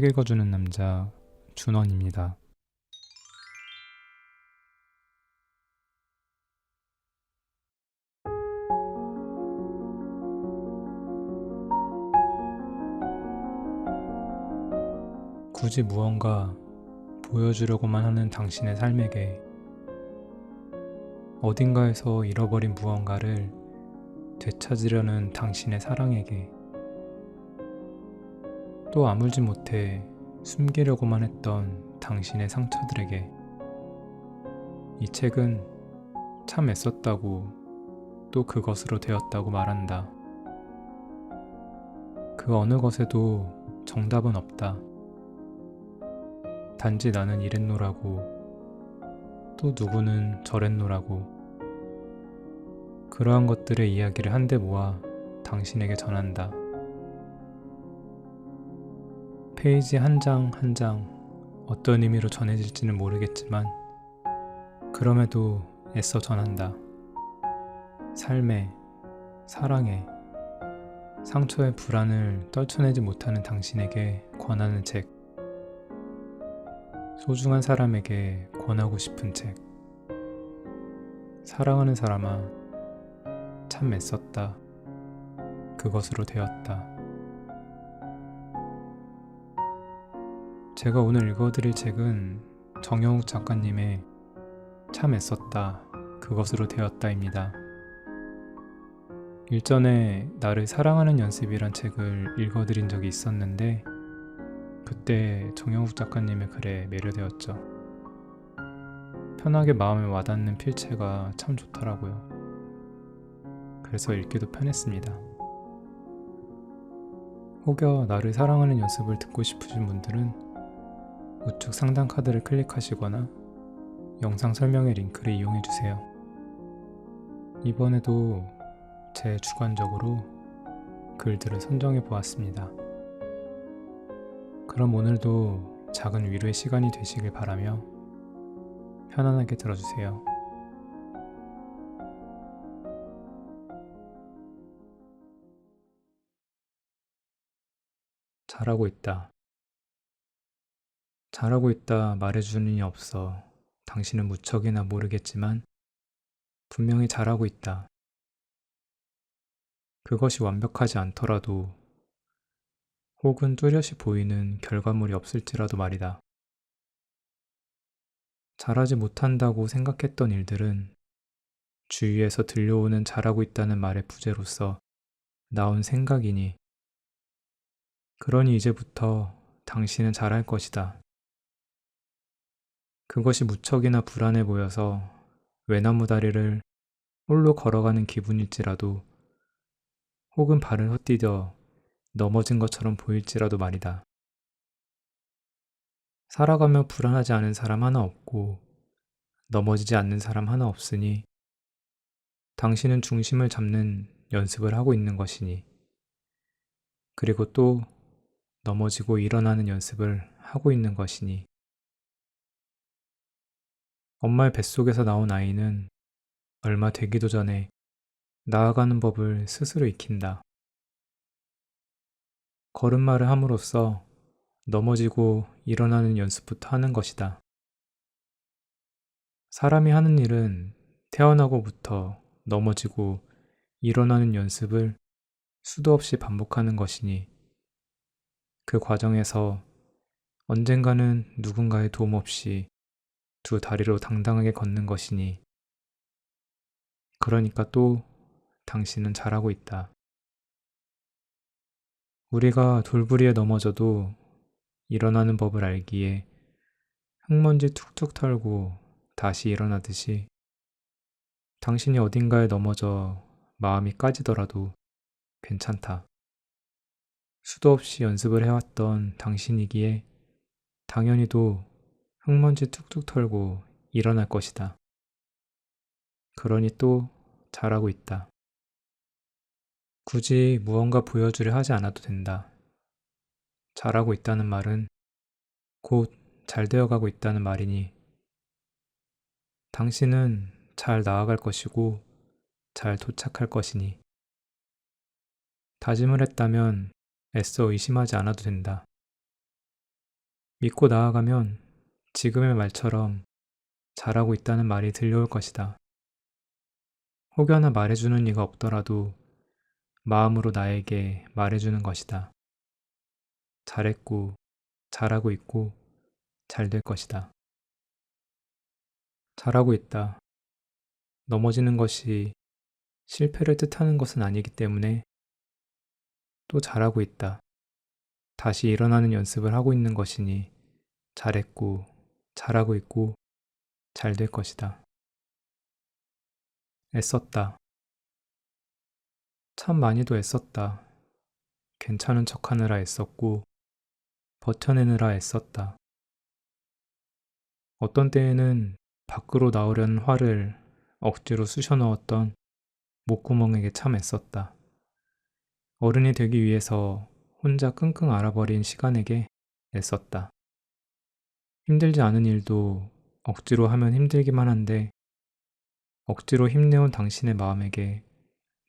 책 읽어주는 남자 준원입니다. 굳이 무언가 보여주려고만 하는 당신의 삶에게 어딘가에서 잃어버린 무언가를 되찾으려는 당신의 사랑에게 또 아물지 못해 숨기려고만 했던 당신의 상처들에게 이 책은 참 애썼다고 또 그것으로 되었다고 말한다. 그 어느 것에도 정답은 없다. 단지 나는 이랬노라고 또 누구는 저랬노라고 그러한 것들의 이야기를 한데 모아 당신에게 전한다. 페이지 한 장 한 장 어떤 의미로 전해질지는 모르겠지만 그럼에도 애써 전한다. 삶에, 사랑에, 상처의 불안을 떨쳐내지 못하는 당신에게 권하는 책. 소중한 사람에게 권하고 싶은 책. 사랑하는 사람아, 참 애썼다. 그것으로 되었다. 제가 오늘 읽어드릴 책은 정영욱 작가님의 참 애썼다. 그것으로 되었다입니다. 일전에 나를 사랑하는 연습이란 책을 읽어드린 적이 있었는데 그때 정영욱 작가님의 글에 매료되었죠. 편하게 마음에 와닿는 필체가 참 좋더라고요. 그래서 읽기도 편했습니다. 혹여 나를 사랑하는 연습을 듣고 싶으신 분들은 우측 상단 카드를 클릭하시거나 영상 설명의 링크를 이용해주세요. 이번에도 제 주관적으로 글들을 선정해 보았습니다. 그럼 오늘도 작은 위로의 시간이 되시길 바라며 편안하게 들어주세요. 잘하고 있다. 잘하고 있다 말해주는 이는 없어. 당신은 무척이나 모르겠지만 분명히 잘하고 있다. 그것이 완벽하지 않더라도 혹은 뚜렷이 보이는 결과물이 없을지라도 말이다. 잘하지 못한다고 생각했던 일들은 주위에서 들려오는 잘하고 있다는 말의 부재로서 나온 생각이니 그러니 이제부터 당신은 잘할 것이다. 그것이 무척이나 불안해 보여서 외나무 다리를 홀로 걸어가는 기분일지라도 혹은 발을 헛디뎌 넘어진 것처럼 보일지라도 말이다. 살아가며 불안하지 않은 사람 하나 없고 넘어지지 않는 사람 하나 없으니 당신은 중심을 잡는 연습을 하고 있는 것이니 그리고 또 넘어지고 일어나는 연습을 하고 있는 것이니 엄마의 뱃속에서 나온 아이는 얼마 되기도 전에 나아가는 법을 스스로 익힌다. 걸음마를 함으로써 넘어지고 일어나는 연습부터 하는 것이다. 사람이 하는 일은 태어나고부터 넘어지고 일어나는 연습을 수도 없이 반복하는 것이니 그 과정에서 언젠가는 누군가의 도움 없이 두 다리로 당당하게 걷는 것이니 그러니까 또 당신은 잘하고 있다. 우리가 돌부리에 넘어져도 일어나는 법을 알기에 흙먼지 툭툭 털고 다시 일어나듯이 당신이 어딘가에 넘어져 마음이 까지더라도 괜찮다. 수도 없이 연습을 해왔던 당신이기에 당연히도 흙먼지 툭툭 털고 일어날 것이다. 그러니 또 잘하고 있다. 굳이 무언가 보여주려 하지 않아도 된다. 잘하고 있다는 말은 곧 잘 되어가고 있다는 말이니 당신은 잘 나아갈 것이고 잘 도착할 것이니 다짐을 했다면 애써 의심하지 않아도 된다. 믿고 나아가면 지금의 말처럼 잘하고 있다는 말이 들려올 것이다. 혹여나 말해주는 이가 없더라도 마음으로 나에게 말해주는 것이다. 잘했고, 잘하고 있고, 잘 될 것이다. 잘하고 있다. 넘어지는 것이 실패를 뜻하는 것은 아니기 때문에 또 잘하고 있다. 다시 일어나는 연습을 하고 있는 것이니 잘했고, 잘하고 있고, 잘 될 것이다. 애썼다. 참 많이도 애썼다. 괜찮은 척 하느라 애썼고, 버텨내느라 애썼다. 어떤 때에는 밖으로 나오려는 화를 억지로 쑤셔 넣었던 목구멍에게 참 애썼다. 어른이 되기 위해서 혼자 끙끙 앓아버린 시간에게 애썼다. 힘들지 않은 일도 억지로 하면 힘들기만 한데 억지로 힘내온 당신의 마음에게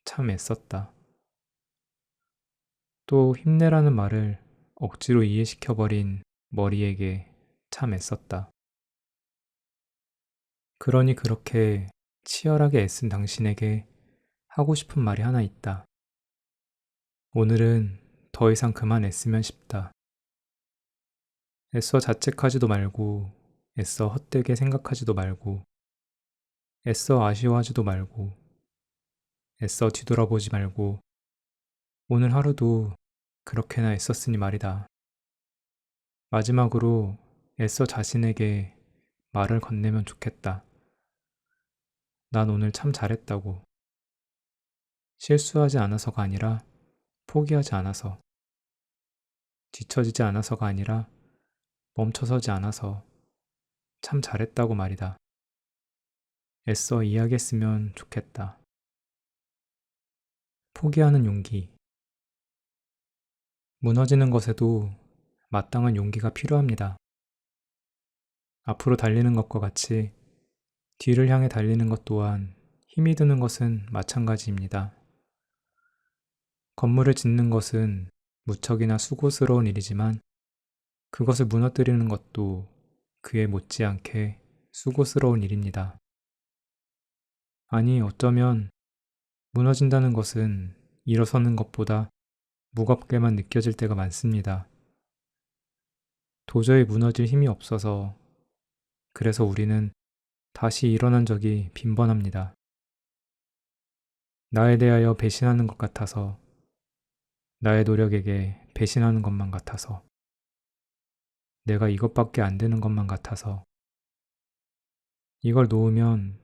참 애썼다. 또 힘내라는 말을 억지로 이해시켜버린 머리에게 참 애썼다. 그러니 그렇게 치열하게 애쓴 당신에게 하고 싶은 말이 하나 있다. 오늘은 더 이상 그만 애쓰면 싶다. 애써 자책하지도 말고, 애써 헛되게 생각하지도 말고, 애써 아쉬워하지도 말고, 애써 뒤돌아보지 말고, 오늘 하루도 그렇게나 애썼으니 말이다. 마지막으로 애써 자신에게 말을 건네면 좋겠다. 난 오늘 참 잘했다고. 실수하지 않아서가 아니라 포기하지 않아서, 뒤처지지 않아서가 아니라 멈춰서지 않아서 참 잘했다고 말이다. 애써 이야기했으면 좋겠다. 포기하는 용기. 무너지는 것에도 마땅한 용기가 필요합니다. 앞으로 달리는 것과 같이 뒤를 향해 달리는 것 또한 힘이 드는 것은 마찬가지입니다. 건물을 짓는 것은 무척이나 수고스러운 일이지만 그것을 무너뜨리는 것도 그에 못지않게 수고스러운 일입니다. 아니, 어쩌면 무너진다는 것은 일어서는 것보다 무겁게만 느껴질 때가 많습니다. 도저히 무너질 힘이 없어서 그래서 우리는 다시 일어난 적이 빈번합니다. 나에 대하여 배신하는 것 같아서, 나의 노력에게 배신하는 것만 같아서, 내가 이것밖에 안 되는 것만 같아서, 이걸 놓으면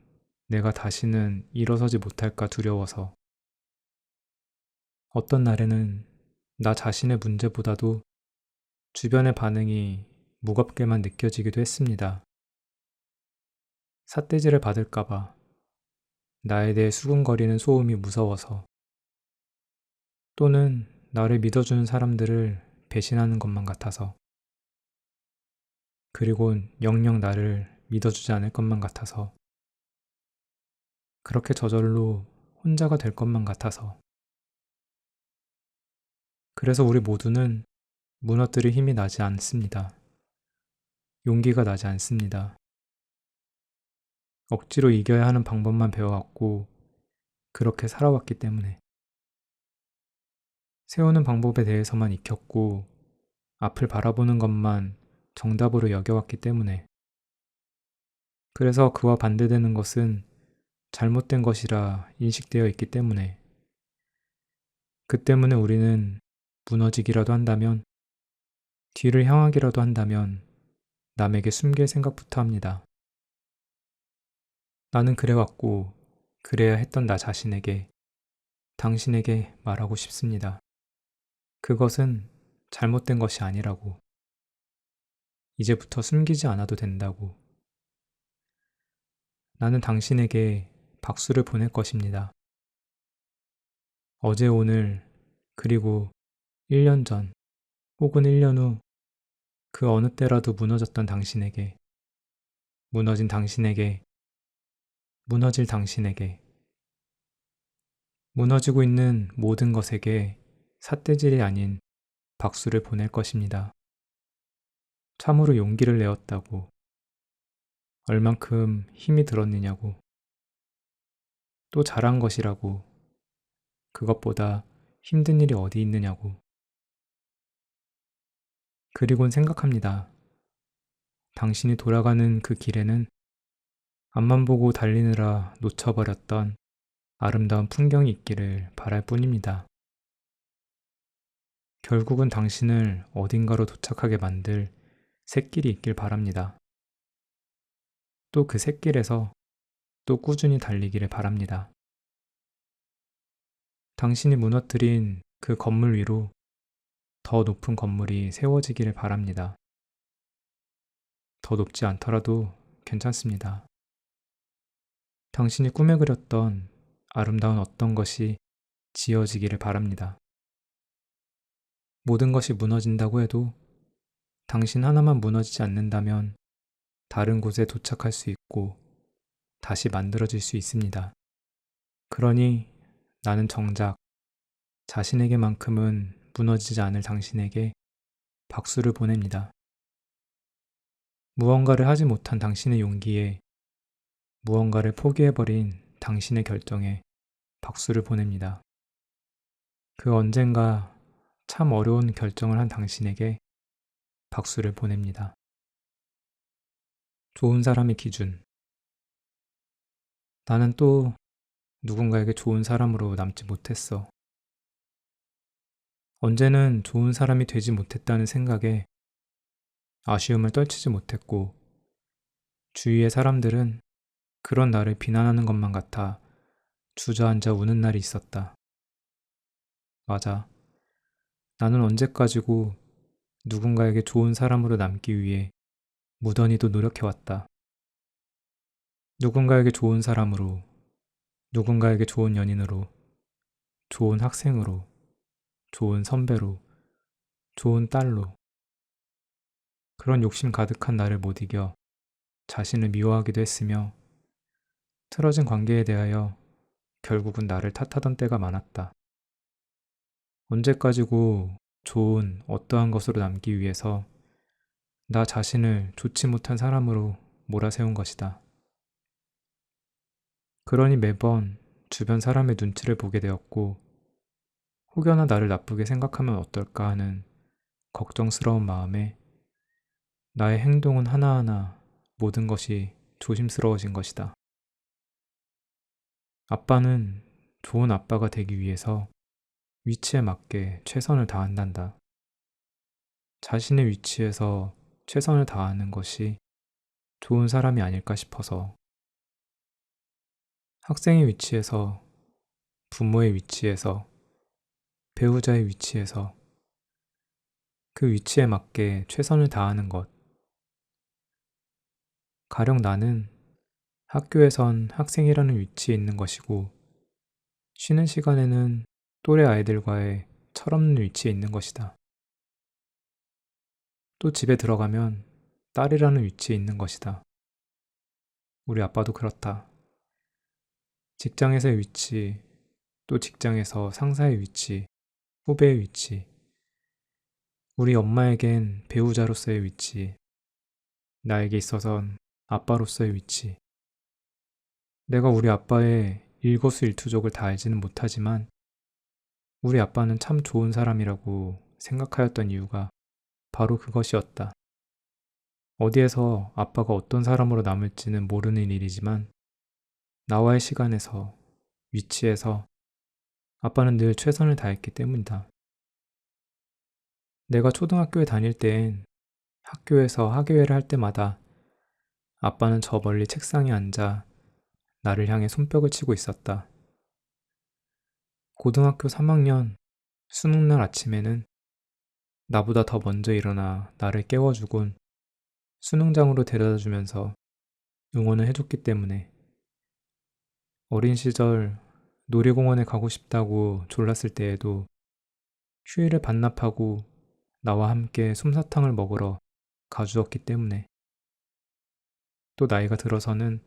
내가 다시는 일어서지 못할까 두려워서, 어떤 날에는 나 자신의 문제보다도 주변의 반응이 무겁게만 느껴지기도 했습니다. 삿대질을 받을까봐, 나에 대해 수군거리는 소음이 무서워서, 또는 나를 믿어주는 사람들을 배신하는 것만 같아서, 그리고 영영 나를 믿어주지 않을 것만 같아서, 그렇게 저절로 혼자가 될 것만 같아서, 그래서 우리 모두는 무너뜨릴 힘이 나지 않습니다. 용기가 나지 않습니다. 억지로 이겨야 하는 방법만 배워왔고 그렇게 살아왔기 때문에 세우는 방법에 대해서만 익혔고 앞을 바라보는 것만 정답으로 여겨왔기 때문에 그래서 그와 반대되는 것은 잘못된 것이라 인식되어 있기 때문에 그 때문에 우리는 무너지기라도 한다면 뒤를 향하기라도 한다면 남에게 숨길 생각부터 합니다. 나는 그래왔고 그래야 했던 나 자신에게 당신에게 말하고 싶습니다. 그것은 잘못된 것이 아니라고. 이제부터 숨기지 않아도 된다고. 나는 당신에게 박수를 보낼 것입니다. 어제 오늘 그리고 1년 전 혹은 1년 후 그 어느 때라도 무너졌던 당신에게 무너진 당신에게 무너질 당신에게 무너지고 있는 모든 것에게 삿대질이 아닌 박수를 보낼 것입니다. 참으로 용기를 내었다고, 얼만큼 힘이 들었느냐고, 또 잘한 것이라고, 그것보다 힘든 일이 어디 있느냐고. 그리곤 생각합니다. 당신이 돌아가는 그 길에는 앞만 보고 달리느라 놓쳐버렸던 아름다운 풍경이 있기를 바랄 뿐입니다. 결국은 당신을 어딘가로 도착하게 만들 샛길이 있길 바랍니다. 또 그 샛길에서 또 꾸준히 달리기를 바랍니다. 당신이 무너뜨린 그 건물 위로 더 높은 건물이 세워지기를 바랍니다. 더 높지 않더라도 괜찮습니다. 당신이 꿈에 그렸던 아름다운 어떤 것이 지어지기를 바랍니다. 모든 것이 무너진다고 해도 당신 하나만 무너지지 않는다면 다른 곳에 도착할 수 있고 다시 만들어질 수 있습니다. 그러니 나는 정작 자신에게만큼은 무너지지 않을 당신에게 박수를 보냅니다. 무언가를 하지 못한 당신의 용기에, 무언가를 포기해버린 당신의 결정에 박수를 보냅니다. 그 언젠가 참 어려운 결정을 한 당신에게 박수를 보냅니다. 좋은 사람의 기준. 나는 또 누군가에게 좋은 사람으로 남지 못했어. 언제는 좋은 사람이 되지 못했다는 생각에 아쉬움을 떨치지 못했고, 주위의 사람들은 그런 나를 비난하는 것만 같아 주저앉아 우는 날이 있었다. 맞아. 나는 언제까지고 누군가에게 좋은 사람으로 남기 위해 무던히도 노력해왔다. 누군가에게 좋은 사람으로, 누군가에게 좋은 연인으로, 좋은 학생으로, 좋은 선배로, 좋은 딸로. 그런 욕심 가득한 나를 못 이겨 자신을 미워하기도 했으며, 틀어진 관계에 대하여 결국은 나를 탓하던 때가 많았다. 언제까지고 좋은 어떠한 것으로 남기 위해서 나 자신을 좋지 못한 사람으로 몰아세운 것이다. 그러니 매번 주변 사람의 눈치를 보게 되었고, 혹여나 나를 나쁘게 생각하면 어떨까 하는 걱정스러운 마음에 나의 행동은 하나하나 모든 것이 조심스러워진 것이다. 아빠는 좋은 아빠가 되기 위해서 위치에 맞게 최선을 다한단다. 자신의 위치에서 최선을 다하는 것이 좋은 사람이 아닐까 싶어서. 학생의 위치에서, 부모의 위치에서, 배우자의 위치에서 그 위치에 맞게 최선을 다하는 것. 가령 나는 학교에선 학생이라는 위치에 있는 것이고, 쉬는 시간에는 또래 아이들과의 철없는 위치에 있는 것이다. 또 집에 들어가면 딸이라는 위치에 있는 것이다. 우리 아빠도 그렇다. 직장에서의 위치, 또 직장에서 상사의 위치, 후배의 위치, 우리 엄마에겐 배우자로서의 위치, 나에게 있어선 아빠로서의 위치. 내가 우리 아빠의 일거수일투족을 다 알지는 못하지만 우리 아빠는 참 좋은 사람이라고 생각하였던 이유가 바로 그것이었다. 어디에서 아빠가 어떤 사람으로 남을지는 모르는 일이지만 나와의 시간에서, 위치에서 아빠는 늘 최선을 다했기 때문이다. 내가 초등학교에 다닐 때엔 학교에서 학예회를 할 때마다 아빠는 저 멀리 책상에 앉아 나를 향해 손뼉을 치고 있었다. 고등학교 3학년 수능날 아침에는 나보다 더 먼저 일어나 나를 깨워주곤 수능장으로 데려다주면서 응원을 해줬기 때문에 어린 시절 놀이공원에 가고 싶다고 졸랐을 때에도 휴일을 반납하고 나와 함께 솜사탕을 먹으러 가주었기 때문에 또 나이가 들어서는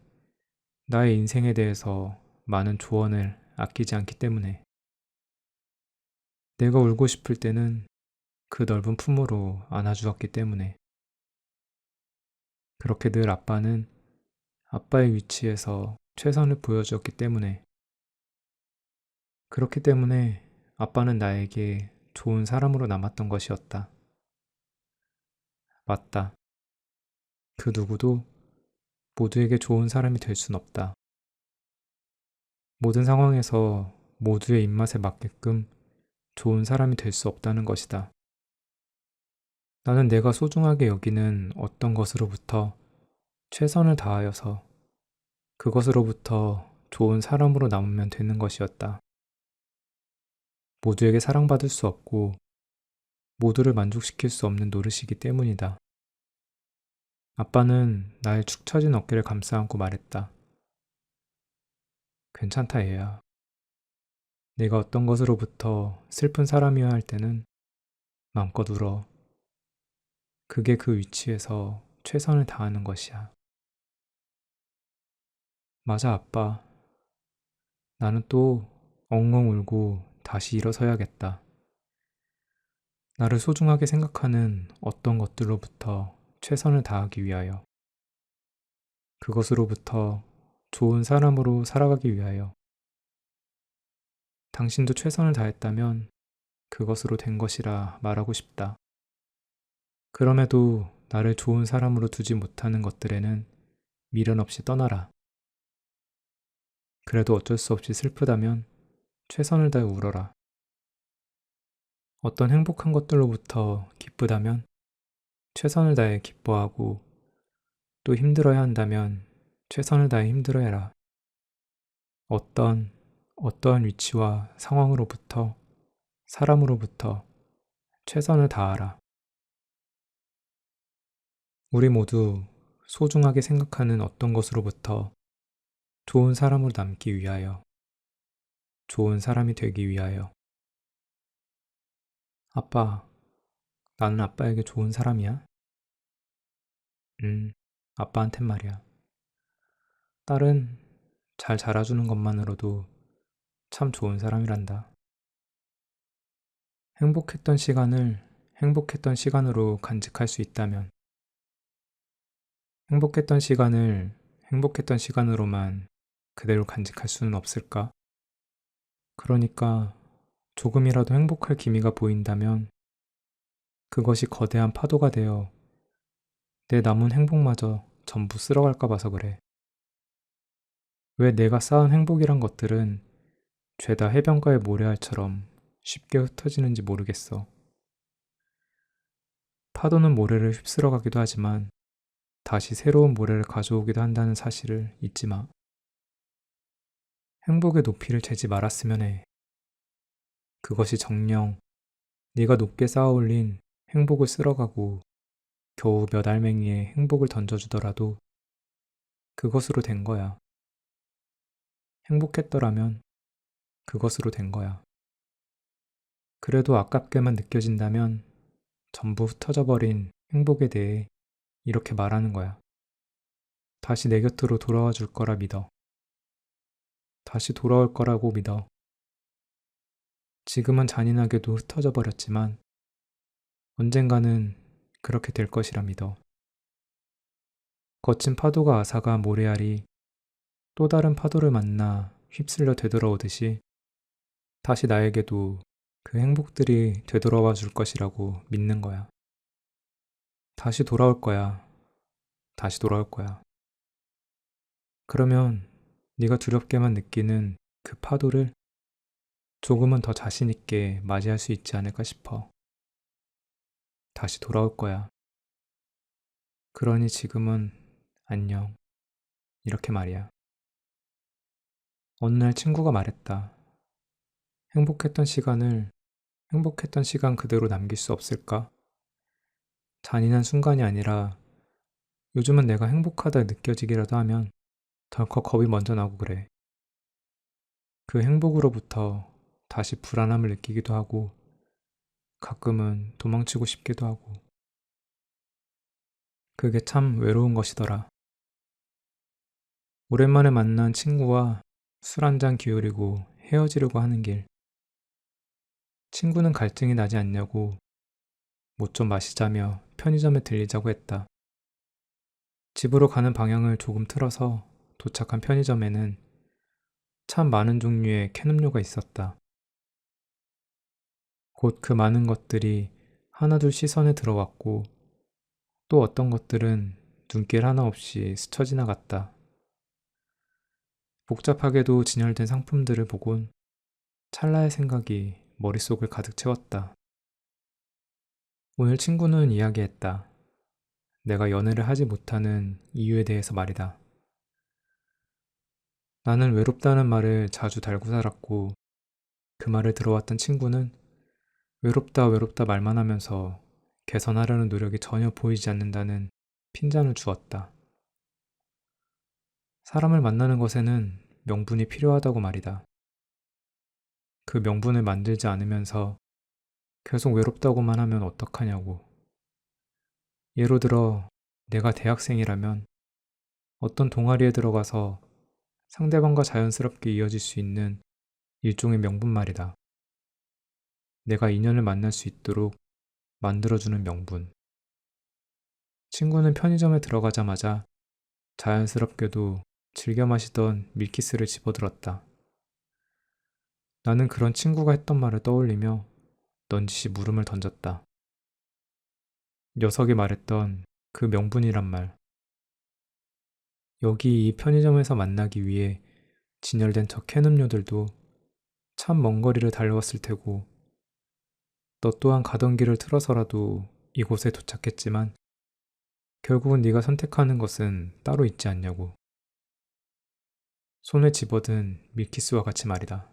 나의 인생에 대해서 많은 조언을 아끼지 않기 때문에 내가 울고 싶을 때는 그 넓은 품으로 안아주었기 때문에 그렇게 늘 아빠는 아빠의 위치에서 최선을 보여주었기 때문에, 그렇기 때문에 아빠는 나에게 좋은 사람으로 남았던 것이었다. 맞다. 그 누구도 모두에게 좋은 사람이 될 순 없다. 모든 상황에서 모두의 입맛에 맞게끔 좋은 사람이 될 수 없다는 것이다. 나는 내가 소중하게 여기는 어떤 것으로부터 최선을 다하여서 그것으로부터 좋은 사람으로 남으면 되는 것이었다. 모두에게 사랑받을 수 없고 모두를 만족시킬 수 없는 노릇이기 때문이다. 아빠는 나의 축 처진 어깨를 감싸 안고 말했다. 괜찮다, 얘야. 네가 어떤 것으로부터 슬픈 사람이어야 할 때는 마음껏 울어. 그게 그 위치에서 최선을 다하는 것이야. 맞아, 아빠. 나는 또 엉엉 울고 다시 일어서야겠다. 나를 소중하게 생각하는 어떤 것들로부터 최선을 다하기 위하여, 그것으로부터 좋은 사람으로 살아가기 위하여. 당신도 최선을 다했다면 그것으로 된 것이라 말하고 싶다. 그럼에도 나를 좋은 사람으로 두지 못하는 것들에는 미련 없이 떠나라. 그래도 어쩔 수 없이 슬프다면 최선을 다해 울어라. 어떤 행복한 것들로부터 기쁘다면 최선을 다해 기뻐하고, 또 힘들어야 한다면 최선을 다해 힘들어해라. 어떠한 위치와 상황으로부터, 사람으로부터 최선을 다하라. 우리 모두 소중하게 생각하는 어떤 것으로부터 좋은 사람으로 남기 위하여, 좋은 사람이 되기 위하여. 아빠, 나는 아빠에게 좋은 사람이야? 아빠한텐 말이야. 딸은 잘 자라주는 것만으로도 참 좋은 사람이란다. 행복했던 시간을 행복했던 시간으로 간직할 수 있다면, 행복했던 시간을 행복했던 시간으로만 그대로 간직할 수는 없을까? 그러니까 조금이라도 행복할 기미가 보인다면 그것이 거대한 파도가 되어 내 남은 행복마저 전부 쓸어갈까 봐서 그래. 왜 내가 쌓은 행복이란 것들은 죄다 해변가의 모래알처럼 쉽게 흩어지는지 모르겠어. 파도는 모래를 휩쓸어 가기도 하지만 다시 새로운 모래를 가져오기도 한다는 사실을 잊지 마. 행복의 높이를 재지 말았으면 해. 그것이 정녕 네가 높게 쌓아올린 행복을 쓸어가고 겨우 몇 알맹이의 행복을 던져주더라도 그것으로 된 거야. 행복했더라면 그것으로 된 거야. 그래도 아깝게만 느껴진다면 전부 흩어져 버린 행복에 대해 이렇게 말하는 거야. 다시 내 곁으로 돌아와 줄 거라 믿어. 다시 돌아올 거라고 믿어. 지금은 잔인하게도 흩어져 버렸지만 언젠가는 그렇게 될 것이라 믿어. 거친 파도가 앗아간 모래알이 또 다른 파도를 만나 휩쓸려 되돌아오듯이 다시 나에게도 그 행복들이 되돌아와 줄 것이라고 믿는 거야. 다시 돌아올 거야. 다시 돌아올 거야. 그러면 네가 두렵게만 느끼는 그 파도를 조금은 더 자신 있게 맞이할 수 있지 않을까 싶어. 다시 돌아올 거야. 그러니 지금은 안녕. 이렇게 말이야. 어느 날 친구가 말했다. 행복했던 시간 그대로 남길 수 없을까? 잔인한 순간이 아니라 요즘은 내가 행복하다 느껴지기라도 하면 덜컥 겁이 먼저 나고 그래. 그 행복으로부터 다시 불안함을 느끼기도 하고 가끔은 도망치고 싶기도 하고. 그게 참 외로운 것이더라. 오랜만에 만난 친구와 술 한잔 기울이고 헤어지려고 하는 길. 친구는 갈증이 나지 않냐고 뭐 좀 마시자며 편의점에 들리자고 했다. 집으로 가는 방향을 조금 틀어서 도착한 편의점에는 참 많은 종류의 캔음료가 있었다. 곧 그 많은 것들이 하나둘 시선에 들어왔고 또 어떤 것들은 눈길 하나 없이 스쳐 지나갔다. 복잡하게도 진열된 상품들을 보곤 찰나의 생각이 머릿속을 가득 채웠다. 오늘 친구는 이야기했다. 내가 연애를 하지 못하는 이유에 대해서 말이다. 나는 외롭다는 말을 자주 달고 살았고 그 말을 들어왔던 친구는 외롭다 외롭다 말만 하면서 개선하려는 노력이 전혀 보이지 않는다는 핀잔을 주었다. 사람을 만나는 것에는 명분이 필요하다고 말이다. 그 명분을 만들지 않으면서 계속 외롭다고만 하면 어떡하냐고. 예로 들어 내가 대학생이라면 어떤 동아리에 들어가서 상대방과 자연스럽게 이어질 수 있는 일종의 명분 말이다. 내가 인연을 만날 수 있도록 만들어주는 명분. 친구는 편의점에 들어가자마자 자연스럽게도 즐겨 마시던 밀키스를 집어들었다. 나는 그런 친구가 했던 말을 떠올리며 넌지시 물음을 던졌다. 녀석이 말했던 그 명분이란 말. 여기 이 편의점에서 만나기 위해 진열된 저 캔음료들도 참 먼 거리를 달려왔을 테고 너 또한 가던 길을 틀어서라도 이곳에 도착했지만 결국은 네가 선택하는 것은 따로 있지 않냐고. 손에 집어든 밀키스와 같이 말이다.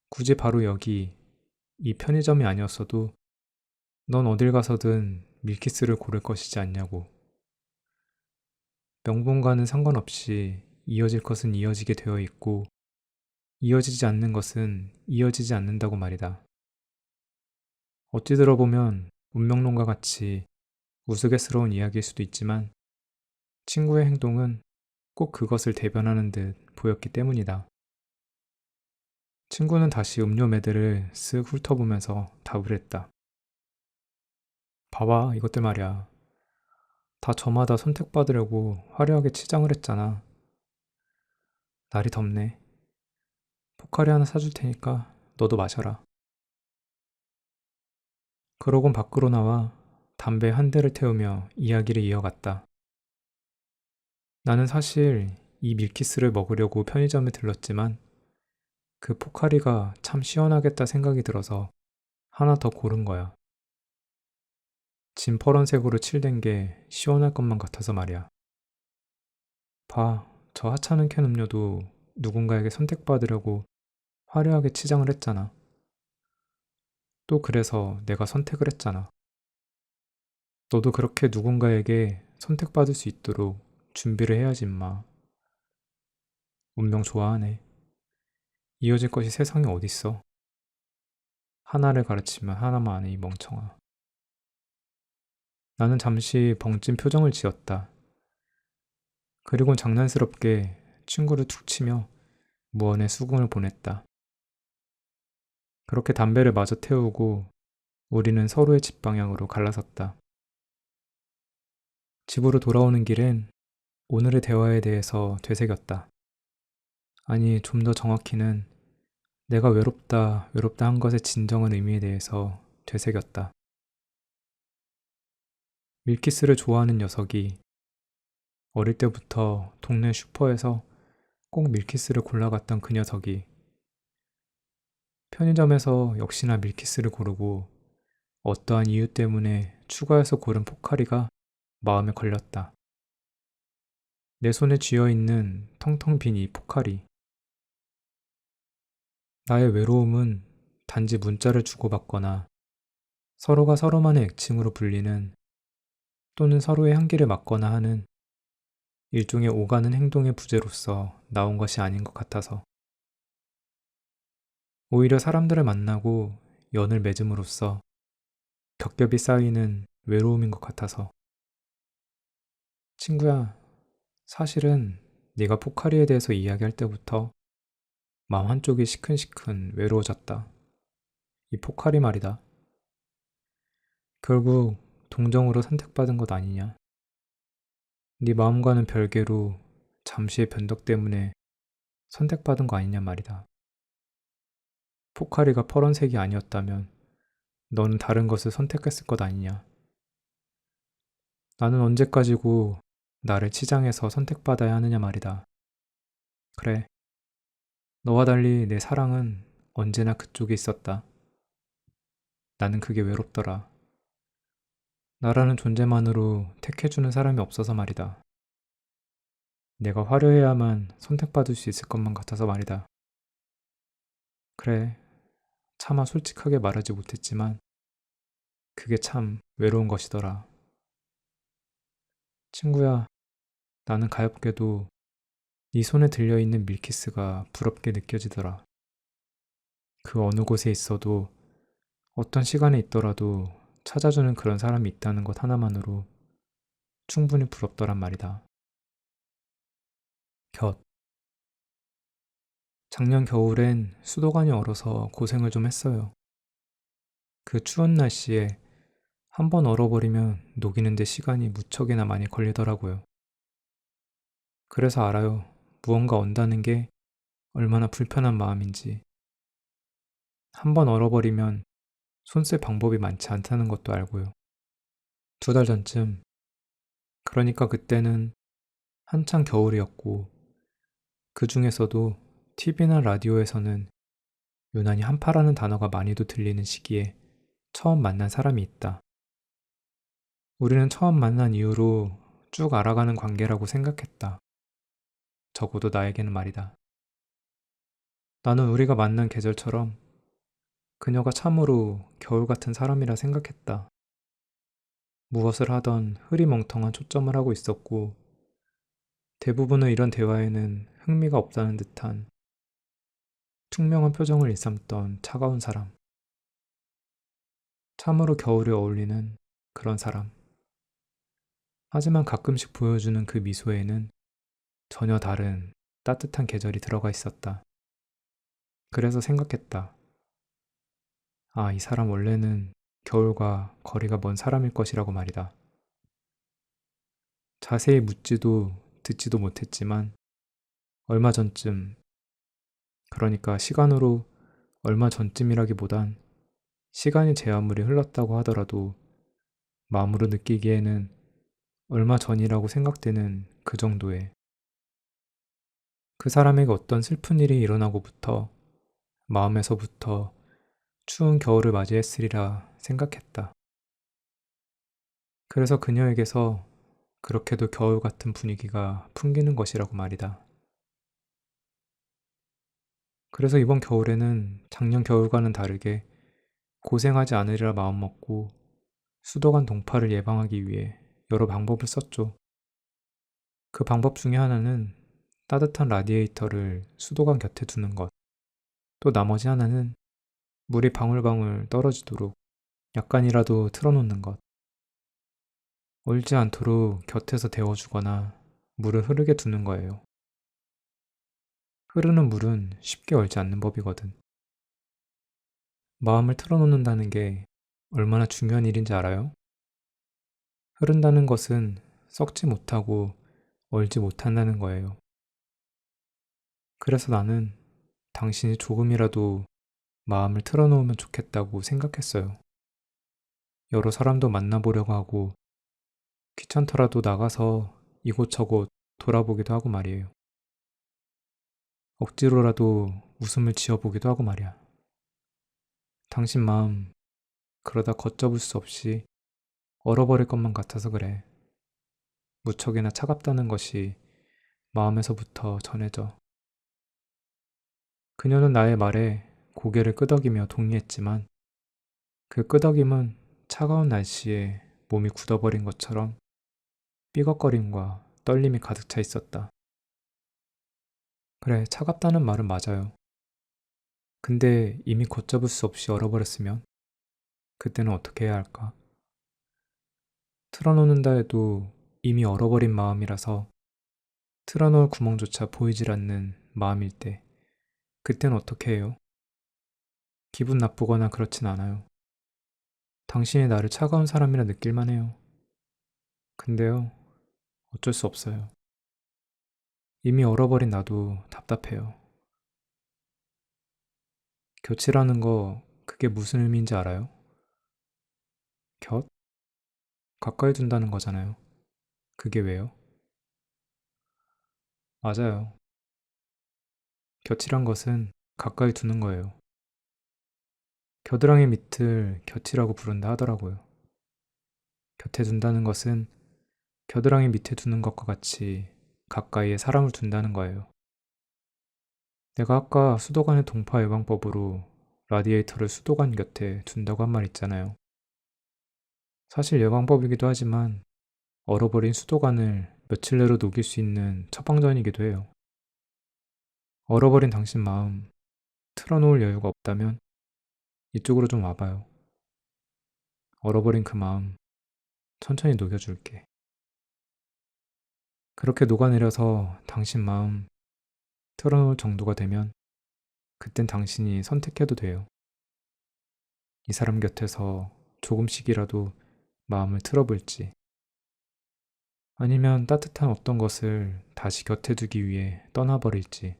굳이 바로 여기 이 편의점이 아니었어도 넌 어딜 가서든 밀키스를 고를 것이지 않냐고. 명분과는 상관없이 이어질 것은 이어지게 되어 있고 이어지지 않는 것은 이어지지 않는다고 말이다. 어찌 들어보면 운명론과 같이 우스갯스러운 이야기일 수도 있지만 친구의 행동은 꼭 그것을 대변하는 듯 보였기 때문이다. 친구는 다시 음료 매대를 쓱 훑어보면서 답을 했다. 봐봐, 이것들 말이야. 다 저마다 선택받으려고 화려하게 치장을 했잖아. 날이 덥네. 포카리 하나 사줄 테니까 너도 마셔라. 그러곤 밖으로 나와 담배 한 대를 태우며 이야기를 이어갔다. 나는 사실 이 밀키스를 먹으려고 편의점에 들렀지만 그 포카리가 참 시원하겠다 생각이 들어서 하나 더 고른 거야. 진퍼런색으로 칠된 게 시원할 것만 같아서 말이야. 봐, 저 하찮은 캔 음료도 누군가에게 선택받으려고 화려하게 치장을 했잖아. 또 그래서 내가 선택을 했잖아. 너도 그렇게 누군가에게 선택받을 수 있도록 준비를 해야지 임마. 운명 좋아하네. 이어질 것이 세상에 어딨어. 하나를 가르치면 하나만 아네 이 멍청아. 나는 잠시 벙찐 표정을 지었다. 그리곤 장난스럽게 친구를 툭 치며 무언의 수긍을 보냈다. 그렇게 담배를 마저 태우고 우리는 서로의 집 방향으로 갈라섰다. 집으로 돌아오는 길엔 오늘의 대화에 대해서 되새겼다. 아니, 좀 더 정확히는 내가 외롭다, 외롭다 한 것의 진정한 의미에 대해서 되새겼다. 밀키스를 좋아하는 녀석이 어릴 때부터 동네 슈퍼에서 꼭 밀키스를 골라갔던 그 녀석이 편의점에서 역시나 밀키스를 고르고 어떠한 이유 때문에 추가해서 고른 포카리가 마음에 걸렸다. 내 손에 쥐어있는 텅텅 빈 이 포카리. 나의 외로움은 단지 문자를 주고받거나 서로가 서로만의 애칭으로 불리는 또는 서로의 향기를 맡거나 하는 일종의 오가는 행동의 부재로서 나온 것이 아닌 것 같아서 오히려 사람들을 만나고 연을 맺음으로써 겹겹이 쌓이는 외로움인 것 같아서 친구야, 사실은 네가 포카리에 대해서 이야기할 때부터 마음 한쪽이 시큰시큰 외로워졌다. 이 포카리 말이다. 결국 동정으로 선택받은 것 아니냐. 네 마음과는 별개로 잠시의 변덕 때문에 선택받은 거 아니냐 말이다. 포카리가 퍼런색이 아니었다면 너는 다른 것을 선택했을 것 아니냐. 나는 언제까지고 나를 치장해서 선택받아야 하느냐 말이다. 그래, 너와 달리 내 사랑은 언제나 그쪽에 있었다. 나는 그게 외롭더라. 나라는 존재만으로 택해주는 사람이 없어서 말이다. 내가 화려해야만 선택받을 수 있을 것만 같아서 말이다. 그래, 차마 솔직하게 말하지 못했지만 그게 참 외로운 것이더라. 친구야, 나는 가엾게도 네 손에 들려있는 밀키스가 부럽게 느껴지더라. 그 어느 곳에 있어도 어떤 시간에 있더라도 찾아주는 그런 사람이 있다는 것 하나만으로 충분히 부럽더란 말이다. 곁. 작년 겨울엔 수도관이 얼어서 고생을 좀 했어요. 그 추운 날씨에 한 번 얼어버리면 녹이는데 시간이 무척이나 많이 걸리더라고요. 그래서 알아요. 무언가 언다는 게 얼마나 불편한 마음인지. 한 번 얼어버리면 손 쓸 방법이 많지 않다는 것도 알고요. 2달 전쯤, 그러니까 그때는 한창 겨울이었고, 그 중에서도 TV나 라디오에서는 유난히 한파라는 단어가 많이도 들리는 시기에 처음 만난 사람이 있다. 우리는 처음 만난 이후로 쭉 알아가는 관계라고 생각했다. 적어도 나에게는 말이다. 나는 우리가 만난 계절처럼 그녀가 참으로 겨울 같은 사람이라 생각했다. 무엇을 하던 흐리멍텅한 초점을 하고 있었고, 대부분의 이런 대화에는 흥미가 없다는 듯한 투명한 표정을 일삼던 차가운 사람. 참으로 겨울에 어울리는 그런 사람. 하지만 가끔씩 보여주는 그 미소에는 전혀 다른 따뜻한 계절이 들어가 있었다. 그래서 생각했다. 아, 이 사람 원래는 겨울과 거리가 먼 사람일 것이라고 말이다. 자세히 묻지도 듣지도 못했지만 얼마 전쯤, 그러니까 시간으로 얼마 전쯤이라기보단 시간이 제 아무리 흘렀다고 하더라도 마음으로 느끼기에는 얼마 전이라고 생각되는 그 정도의, 그 사람에게 어떤 슬픈 일이 일어나고부터 마음에서부터 추운 겨울을 맞이했으리라 생각했다. 그래서 그녀에게서 그렇게도 겨울 같은 분위기가 풍기는 것이라고 말이다. 그래서 이번 겨울에는 작년 겨울과는 다르게 고생하지 않으리라 마음먹고 수도관 동파를 예방하기 위해 여러 방법을 썼죠. 그 방법 중에 하나는 따뜻한 라디에이터를 수도관 곁에 두는 것, 또 나머지 하나는 물이 방울방울 떨어지도록 약간이라도 틀어놓는 것, 얼지 않도록 곁에서 데워주거나 물을 흐르게 두는 거예요. 흐르는 물은 쉽게 얼지 않는 법이거든. 마음을 틀어놓는다는 게 얼마나 중요한 일인지 알아요? 흐른다는 것은 썩지 못하고 얼지 못한다는 거예요. 그래서 나는 당신이 조금이라도 마음을 틀어놓으면 좋겠다고 생각했어요. 여러 사람도 만나보려고 하고 귀찮더라도 나가서 이곳저곳 돌아보기도 하고 말이에요. 억지로라도 웃음을 지어보기도 하고 말이야. 당신 마음 그러다 걷잡을 수 없이 얼어버릴 것만 같아서 그래. 무척이나 차갑다는 것이 마음에서부터 전해져. 그녀는 나의 말에 고개를 끄덕이며 동의했지만 그 끄덕임은 차가운 날씨에 몸이 굳어버린 것처럼 삐걱거림과 떨림이 가득 차 있었다. 그래, 차갑다는 말은 맞아요. 근데 이미 걷잡을 수 없이 얼어버렸으면 그때는 어떻게 해야 할까? 틀어놓는다 해도 이미 얼어버린 마음이라서 틀어놓을 구멍조차 보이질 않는 마음일 때 그땐 어떻게 해요? 기분 나쁘거나 그렇진 않아요. 당신이 나를 차가운 사람이라 느낄만 해요. 근데요, 어쩔 수 없어요. 이미 얼어버린 나도 답답해요. 곁이라는 거 그게 무슨 의미인지 알아요? 곁? 가까이 둔다는 거잖아요. 그게 왜요? 맞아요. 곁이란 것은 가까이 두는 거예요. 겨드랑이 밑을 곁이라고 부른다 하더라고요. 곁에 둔다는 것은 겨드랑이 밑에 두는 것과 같이 가까이에 사람을 둔다는 거예요. 내가 아까 수도관의 동파 예방법으로 라디에이터를 수도관 곁에 둔다고 한 말 있잖아요. 사실 예방법이기도 하지만 얼어버린 수도관을 며칠 내로 녹일 수 있는 처방전이기도 해요. 얼어버린 당신 마음 틀어놓을 여유가 없다면 이쪽으로 좀 와봐요. 얼어버린 그 마음 천천히 녹여줄게. 그렇게 녹아내려서 당신 마음 틀어놓을 정도가 되면 그땐 당신이 선택해도 돼요. 이 사람 곁에서 조금씩이라도 마음을 틀어볼지, 아니면 따뜻한 어떤 것을 다시 곁에 두기 위해 떠나버릴지,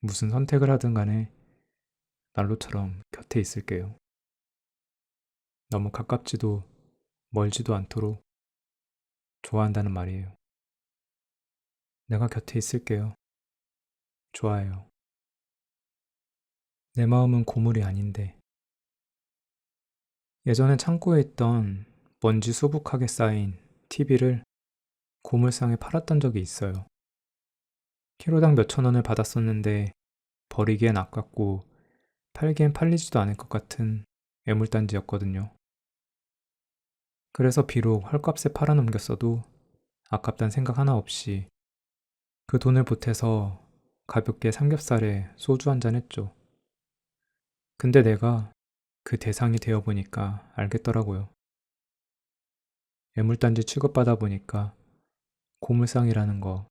무슨 선택을 하든 간에 난로처럼 곁에 있을게요. 너무 가깝지도 멀지도 않도록 좋아한다는 말이에요. 내가 곁에 있을게요. 좋아해요. 내 마음은 고물이 아닌데. 예전에 창고에 있던 먼지 수북하게 쌓인 TV를 고물상에 팔았던 적이 있어요. 키로당 몇천 원을 받았었는데 버리기엔 아깝고 팔기엔 팔리지도 않을 것 같은 애물단지였거든요. 그래서 비록 헐값에 팔아넘겼어도 아깝단 생각 하나 없이 그 돈을 보태서 가볍게 삼겹살에 소주 한잔 했죠. 근데 내가 그 대상이 되어보니까 알겠더라고요. 애물단지 취급받아 보니까 고물상이라는 거,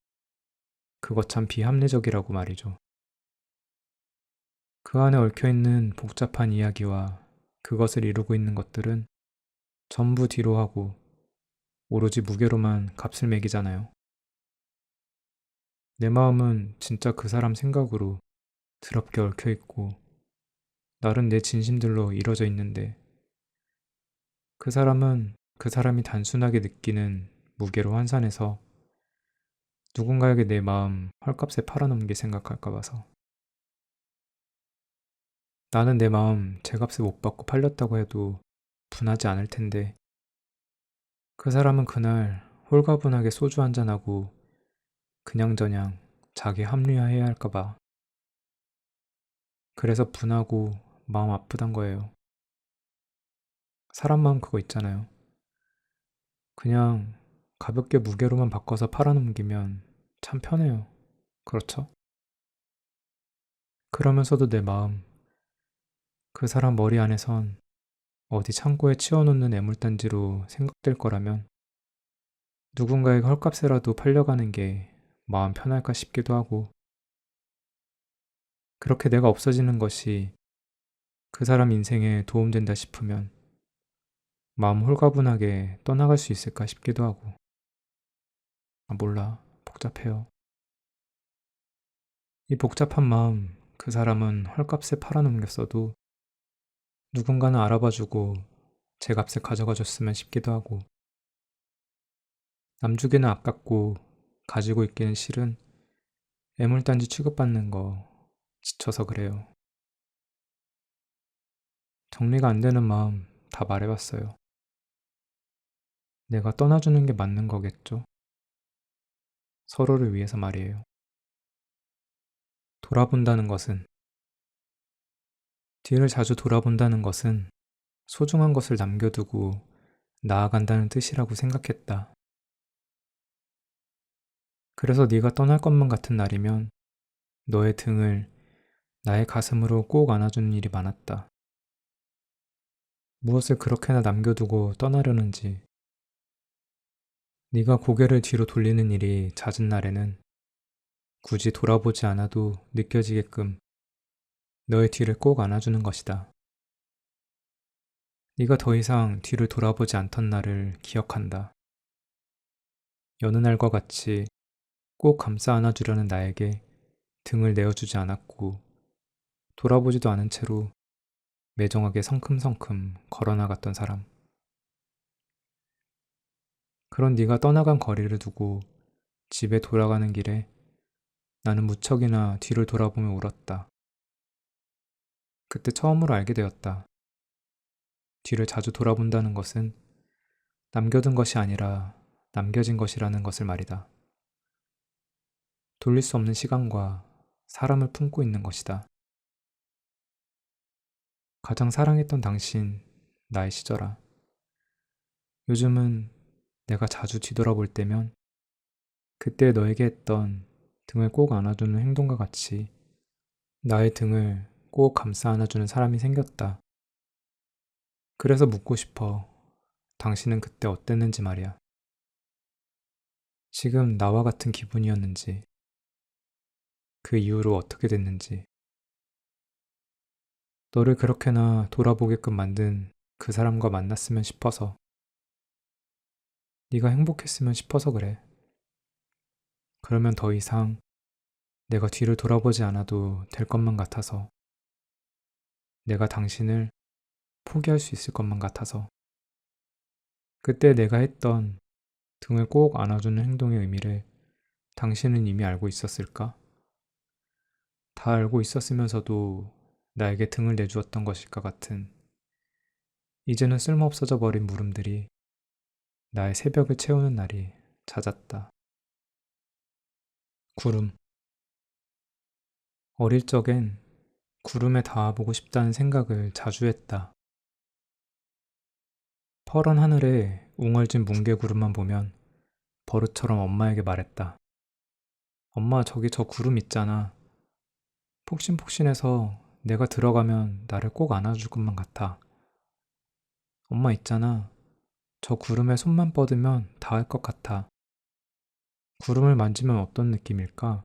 그거 참 비합리적이라고 말이죠. 그 안에 얽혀있는 복잡한 이야기와 그것을 이루고 있는 것들은 전부 뒤로 하고 오로지 무게로만 값을 매기잖아요. 내 마음은 진짜 그 사람 생각으로 드럽게 얽혀있고 나른 내 진심들로 이뤄져 있는데 그 사람은 그 사람이 단순하게 느끼는 무게로 환산해서 누군가에게 내 마음 헐값에 팔아넘길 생각할까 봐서. 나는 내 마음 제값에 못 받고 팔렸다고 해도 분하지 않을 텐데 그 사람은 그날 홀가분하게 소주 한잔하고 그냥저냥 자기 합리화해야 할까 봐. 그래서 분하고 마음 아프단 거예요. 사람 마음 그거 있잖아요. 그냥 가볍게 무게로만 바꿔서 팔아넘기면 참 편해요. 그렇죠? 그러면서도 내 마음, 그 사람 머리 안에선 어디 창고에 치워놓는 애물단지로 생각될 거라면 누군가에게 헐값에라도 팔려가는 게 마음 편할까 싶기도 하고, 그렇게 내가 없어지는 것이 그 사람 인생에 도움된다 싶으면 마음 홀가분하게 떠나갈 수 있을까 싶기도 하고. 몰라. 복잡해요. 이 복잡한 마음, 그 사람은 헐값에 팔아넘겼어도 누군가는 알아봐주고 제 값에 가져가줬으면 싶기도 하고, 남주기는 아깝고 가지고 있기는 싫은 애물단지 취급받는 거 지쳐서 그래요. 정리가 안 되는 마음 다 말해봤어요. 내가 떠나주는 게 맞는 거겠죠? 서로를 위해서 말이에요. 돌아본다는 것은, 뒤를 자주 돌아본다는 것은 소중한 것을 남겨두고 나아간다는 뜻이라고 생각했다. 그래서 네가 떠날 것만 같은 날이면 너의 등을 나의 가슴으로 꼭 안아주는 일이 많았다. 무엇을 그렇게나 남겨두고 떠나려는지. 네가 고개를 뒤로 돌리는 일이 잦은 날에는 굳이 돌아보지 않아도 느껴지게끔 너의 뒤를 꼭 안아주는 것이다. 네가 더 이상 뒤를 돌아보지 않던 날을 기억한다. 여느 날과 같이 꼭 감싸 안아주려는 나에게 등을 내어주지 않았고 돌아보지도 않은 채로 매정하게 성큼성큼 걸어나갔던 사람. 그런 네가 떠나간 거리를 두고 집에 돌아가는 길에 나는 무척이나 뒤를 돌아보며 울었다. 그때 처음으로 알게 되었다. 뒤를 자주 돌아본다는 것은 남겨둔 것이 아니라 남겨진 것이라는 것을 말이다. 돌릴 수 없는 시간과 사람을 품고 있는 것이다. 가장 사랑했던 당신, 나의 시절아. 요즘은 내가 자주 뒤돌아볼 때면 그때 너에게 했던 등을 꼭 안아주는 행동과 같이 나의 등을 꼭 감싸 안아주는 사람이 생겼다. 그래서 묻고 싶어. 당신은 그때 어땠는지 말이야. 지금 나와 같은 기분이었는지, 그 이후로 어떻게 됐는지, 너를 그렇게나 돌아보게끔 만든 그 사람과 만났으면 싶어서, 네가 행복했으면 싶어서 그래. 그러면 더 이상 내가 뒤를 돌아보지 않아도 될 것만 같아서, 내가 당신을 포기할 수 있을 것만 같아서, 그때 내가 했던 등을 꼭 안아주는 행동의 의미를 당신은 이미 알고 있었을까? 다 알고 있었으면서도 나에게 등을 내주었던 것일까 같은 이제는 쓸모없어져 버린 물음들이 나의 새벽을 채우는 날이 잦았다. 구름. 어릴 적엔 구름에 닿아보고 싶다는 생각을 자주 했다. 퍼런 하늘에 웅얼진 뭉게구름만 보면 버릇처럼 엄마에게 말했다. 엄마, 저기 저 구름 있잖아. 폭신폭신해서 내가 들어가면 나를 꼭 안아줄 것만 같아. 엄마 있잖아. 저 구름에 손만 뻗으면 닿을 것 같아. 구름을 만지면 어떤 느낌일까?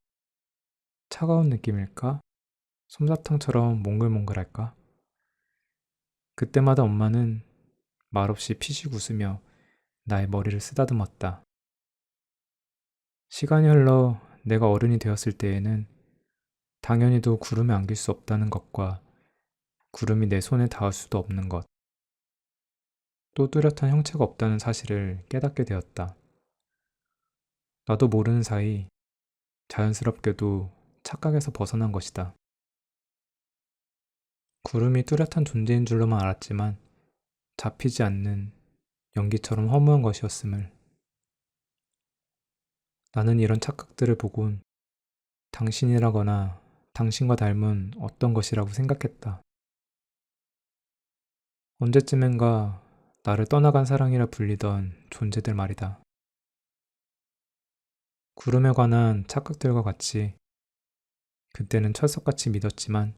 차가운 느낌일까? 솜사탕처럼 몽글몽글할까? 그때마다 엄마는 말없이 피식 웃으며 나의 머리를 쓰다듬었다. 시간이 흘러 내가 어른이 되었을 때에는 당연히도 구름에 안길 수 없다는 것과 구름이 내 손에 닿을 수도 없는 것, 또 뚜렷한 형체가 없다는 사실을 깨닫게 되었다. 나도 모르는 사이 자연스럽게도 착각에서 벗어난 것이다. 구름이 뚜렷한 존재인 줄로만 알았지만 잡히지 않는 연기처럼 허무한 것이었음을. 나는 이런 착각들을 보곤 당신이라거나 당신과 닮은 어떤 것이라고 생각했다. 언제쯤엔가 나를 떠나간 사랑이라 불리던 존재들 말이다. 구름에 관한 착각들과 같이 그때는 철석같이 믿었지만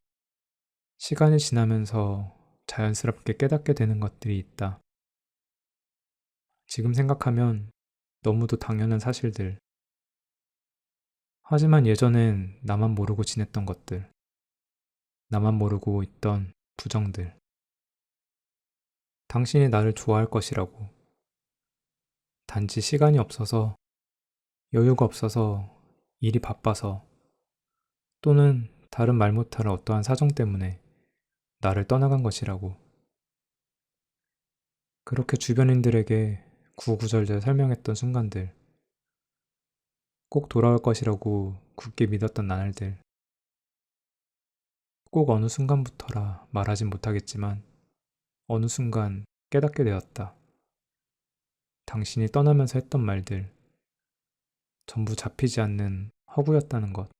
시간이 지나면서 자연스럽게 깨닫게 되는 것들이 있다. 지금 생각하면 너무도 당연한 사실들. 하지만 예전엔 나만 모르고 지냈던 것들, 나만 모르고 있던 부정들. 당신이 나를 좋아할 것이라고. 단지 시간이 없어서, 여유가 없어서, 일이 바빠서, 또는 다른 말 못할 어떠한 사정 때문에 나를 떠나간 것이라고. 그렇게 주변인들에게 구구절절 설명했던 순간들, 꼭 돌아올 것이라고 굳게 믿었던 나날들, 꼭 어느 순간부터라 말하진 못하겠지만 어느 순간 깨닫게 되었다. 당신이 떠나면서 했던 말들, 전부 잡히지 않는 허구였다는 것.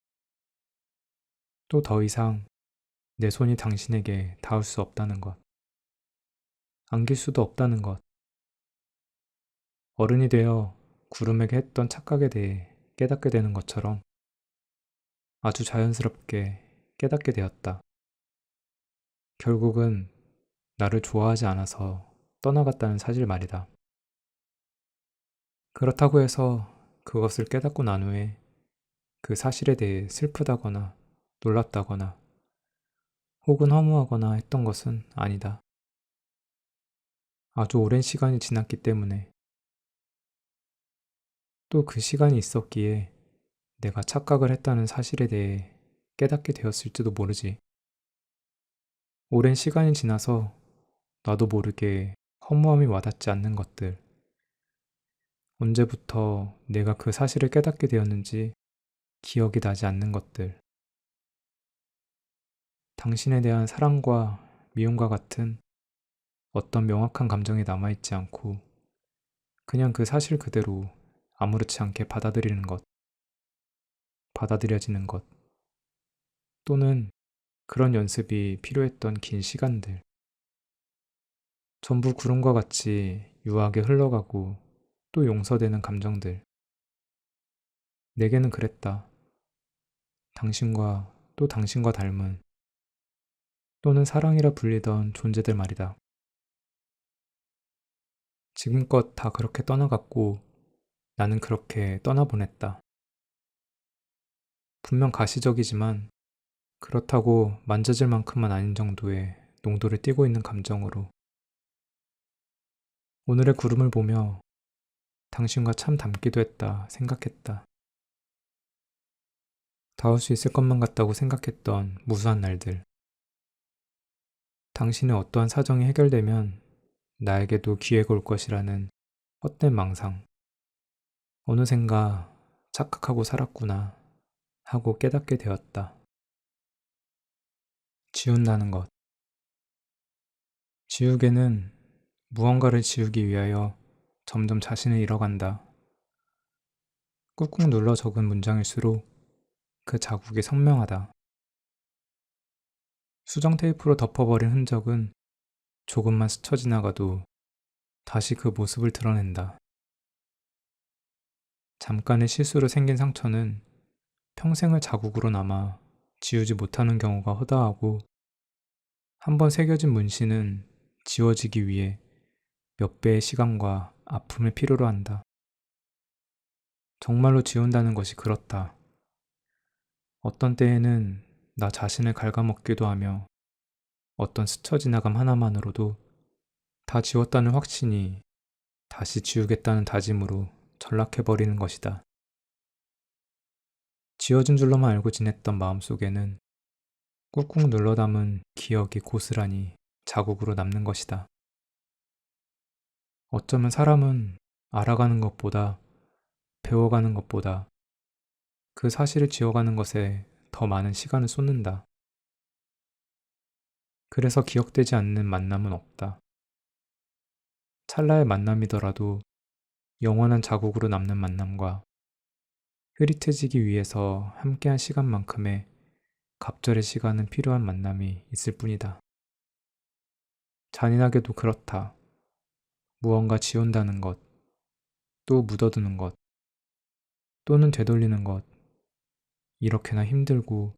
또 더 이상 내 손이 당신에게 닿을 수 없다는 것. 안길 수도 없다는 것. 어른이 되어 구름에게 했던 착각에 대해 깨닫게 되는 것처럼 아주 자연스럽게 깨닫게 되었다. 결국은 나를 좋아하지 않아서 떠나갔다는 사실 말이다. 그렇다고 해서 그것을 깨닫고 난 후에 그 사실에 대해 슬프다거나 놀랍다거나 혹은 허무하거나 했던 것은 아니다. 아주 오랜 시간이 지났기 때문에 또 그 시간이 있었기에 내가 착각을 했다는 사실에 대해 깨닫게 되었을지도 모르지. 오랜 시간이 지나서 나도 모르게 허무함이 와닿지 않는 것들, 언제부터 내가 그 사실을 깨닫게 되었는지 기억이 나지 않는 것들, 당신에 대한 사랑과 미움과 같은 어떤 명확한 감정이 남아있지 않고 그냥 그 사실 그대로 아무렇지 않게 받아들이는 것, 받아들여지는 것, 또는 그런 연습이 필요했던 긴 시간들, 전부 구름과 같이 유하게 흘러가고 또 용서되는 감정들. 내게는 그랬다. 당신과 또 당신과 닮은 또는 사랑이라 불리던 존재들 말이다. 지금껏 다 그렇게 떠나갔고 나는 그렇게 떠나보냈다. 분명 가시적이지만 그렇다고 만져질 만큼만 아닌 정도의 농도를 띠고 있는 감정으로 오늘의 구름을 보며 당신과 참 닮기도 했다 생각했다. 닿을 수 있을 것만 같다고 생각했던 무수한 날들. 당신의 어떠한 사정이 해결되면 나에게도 기회가 올 것이라는 헛된 망상. 어느샌가 착각하고 살았구나 하고 깨닫게 되었다. 지운다는 것. 지우개는 무언가를 지우기 위하여 점점 자신을 잃어간다. 꾹꾹 눌러 적은 문장일수록 그 자국이 선명하다. 수정 테이프로 덮어버린 흔적은 조금만 스쳐 지나가도 다시 그 모습을 드러낸다. 잠깐의 실수로 생긴 상처는 평생을 자국으로 남아 지우지 못하는 경우가 허다하고 한번 새겨진 문신은 지워지기 위해 몇 배의 시간과 아픔을 필요로 한다. 정말로 지운다는 것이 그렇다. 어떤 때에는 나 자신을 갉아먹기도 하며 어떤 스쳐 지나감 하나만으로도 다 지웠다는 확신이 다시 지우겠다는 다짐으로 전락해버리는 것이다. 지워진 줄로만 알고 지냈던 마음속에는 꾹꾹 눌러 담은 기억이 고스란히 자국으로 남는 것이다. 어쩌면 사람은 알아가는 것보다 배워가는 것보다 그 사실을 지워가는 것에 더 많은 시간을 쏟는다. 그래서 기억되지 않는 만남은 없다. 찰나의 만남이더라도 영원한 자국으로 남는 만남과 흐릿해지기 위해서 함께한 시간만큼의 갑절의 시간은 필요한 만남이 있을 뿐이다. 잔인하게도 그렇다. 무언가 지운다는 것, 또 묻어두는 것, 또는 되돌리는 것, 이렇게나 힘들고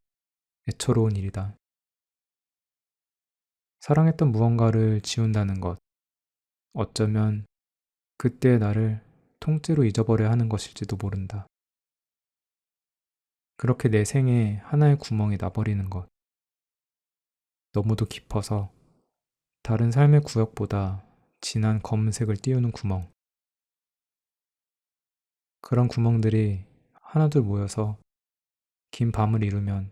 애처로운 일이다. 사랑했던 무언가를 지운다는 것, 어쩌면 그때의 나를 통째로 잊어버려야 하는 것일지도 모른다. 그렇게 내 생에 하나의 구멍이 나버리는 것, 너무도 깊어서 다른 삶의 구역보다 진한 검은색을 띄우는 구멍. 그런 구멍들이 하나둘 모여서 긴 밤을 이루면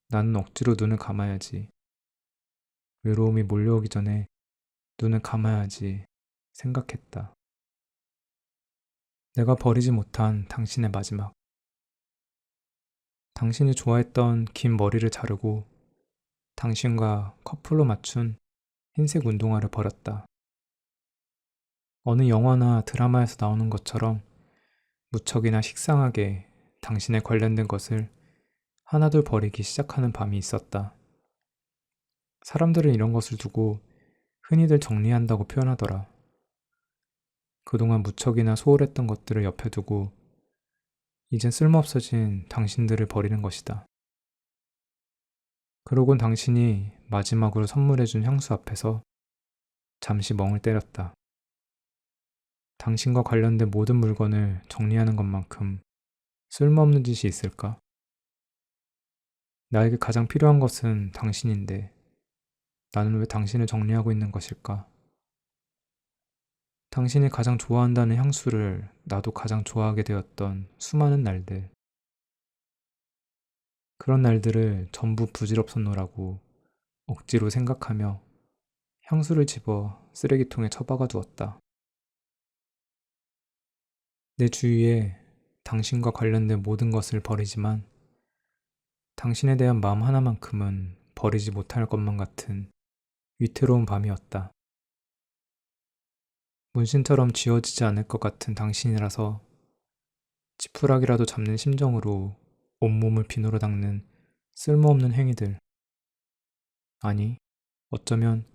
나는 억지로 눈을 감아야지. 외로움이 몰려오기 전에 눈을 감아야지 생각했다. 내가 버리지 못한 당신의 마지막. 당신이 좋아했던 긴 머리를 자르고 당신과 커플로 맞춘 흰색 운동화를 버렸다. 어느 영화나 드라마에서 나오는 것처럼 무척이나 식상하게 당신에 관련된 것을 하나둘 버리기 시작하는 밤이 있었다. 사람들은 이런 것을 두고 흔히들 정리한다고 표현하더라. 그동안 무척이나 소홀했던 것들을 옆에 두고 이젠 쓸모없어진 당신들을 버리는 것이다. 그러곤 당신이 마지막으로 선물해준 향수 앞에서 잠시 멍을 때렸다. 당신과 관련된 모든 물건을 정리하는 것만큼 쓸모없는 짓이 있을까? 나에게 가장 필요한 것은 당신인데 나는 왜 당신을 정리하고 있는 것일까? 당신이 가장 좋아한다는 향수를 나도 가장 좋아하게 되었던 수많은 날들. 그런 날들을 전부 부질없었노라고 억지로 생각하며 향수를 집어 쓰레기통에 처박아 두었다. 내 주위에 당신과 관련된 모든 것을 버리지만 당신에 대한 마음 하나만큼은 버리지 못할 것만 같은 위태로운 밤이었다. 문신처럼 지워지지 않을 것 같은 당신이라서 지푸라기라도 잡는 심정으로 온몸을 비누로 닦는 쓸모없는 행위들. 아니, 어쩌면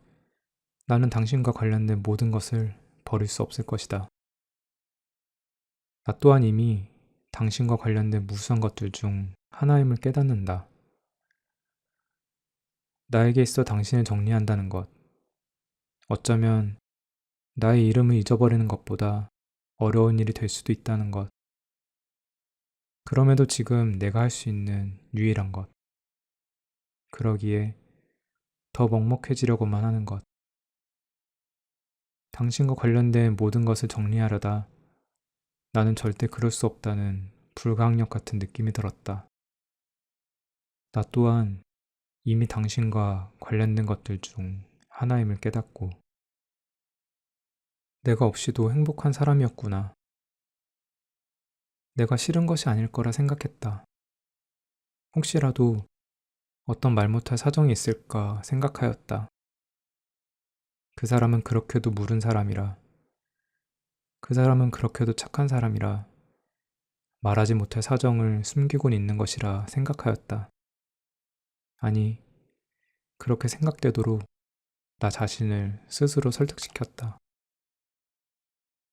나는 당신과 관련된 모든 것을 버릴 수 없을 것이다. 나 또한 이미 당신과 관련된 무수한 것들 중 하나임을 깨닫는다. 나에게 있어 당신을 정리한다는 것. 어쩌면 나의 이름을 잊어버리는 것보다 어려운 일이 될 수도 있다는 것. 그럼에도 지금 내가 할 수 있는 유일한 것. 그러기에 더 먹먹해지려고만 하는 것. 당신과 관련된 모든 것을 정리하려다 나는 절대 그럴 수 없다는 불가항력 같은 느낌이 들었다. 나 또한 이미 당신과 관련된 것들 중 하나임을 깨닫고 내가 없이도 행복한 사람이었구나. 내가 싫은 것이 아닐 거라 생각했다. 혹시라도 어떤 말 못할 사정이 있을까 생각하였다. 그 사람은 그렇게도 무른 사람이라. 그 사람은 그렇게도 착한 사람이라. 말하지 못할 사정을 숨기곤 있는 것이라 생각하였다. 아니, 그렇게 생각되도록 나 자신을 스스로 설득시켰다.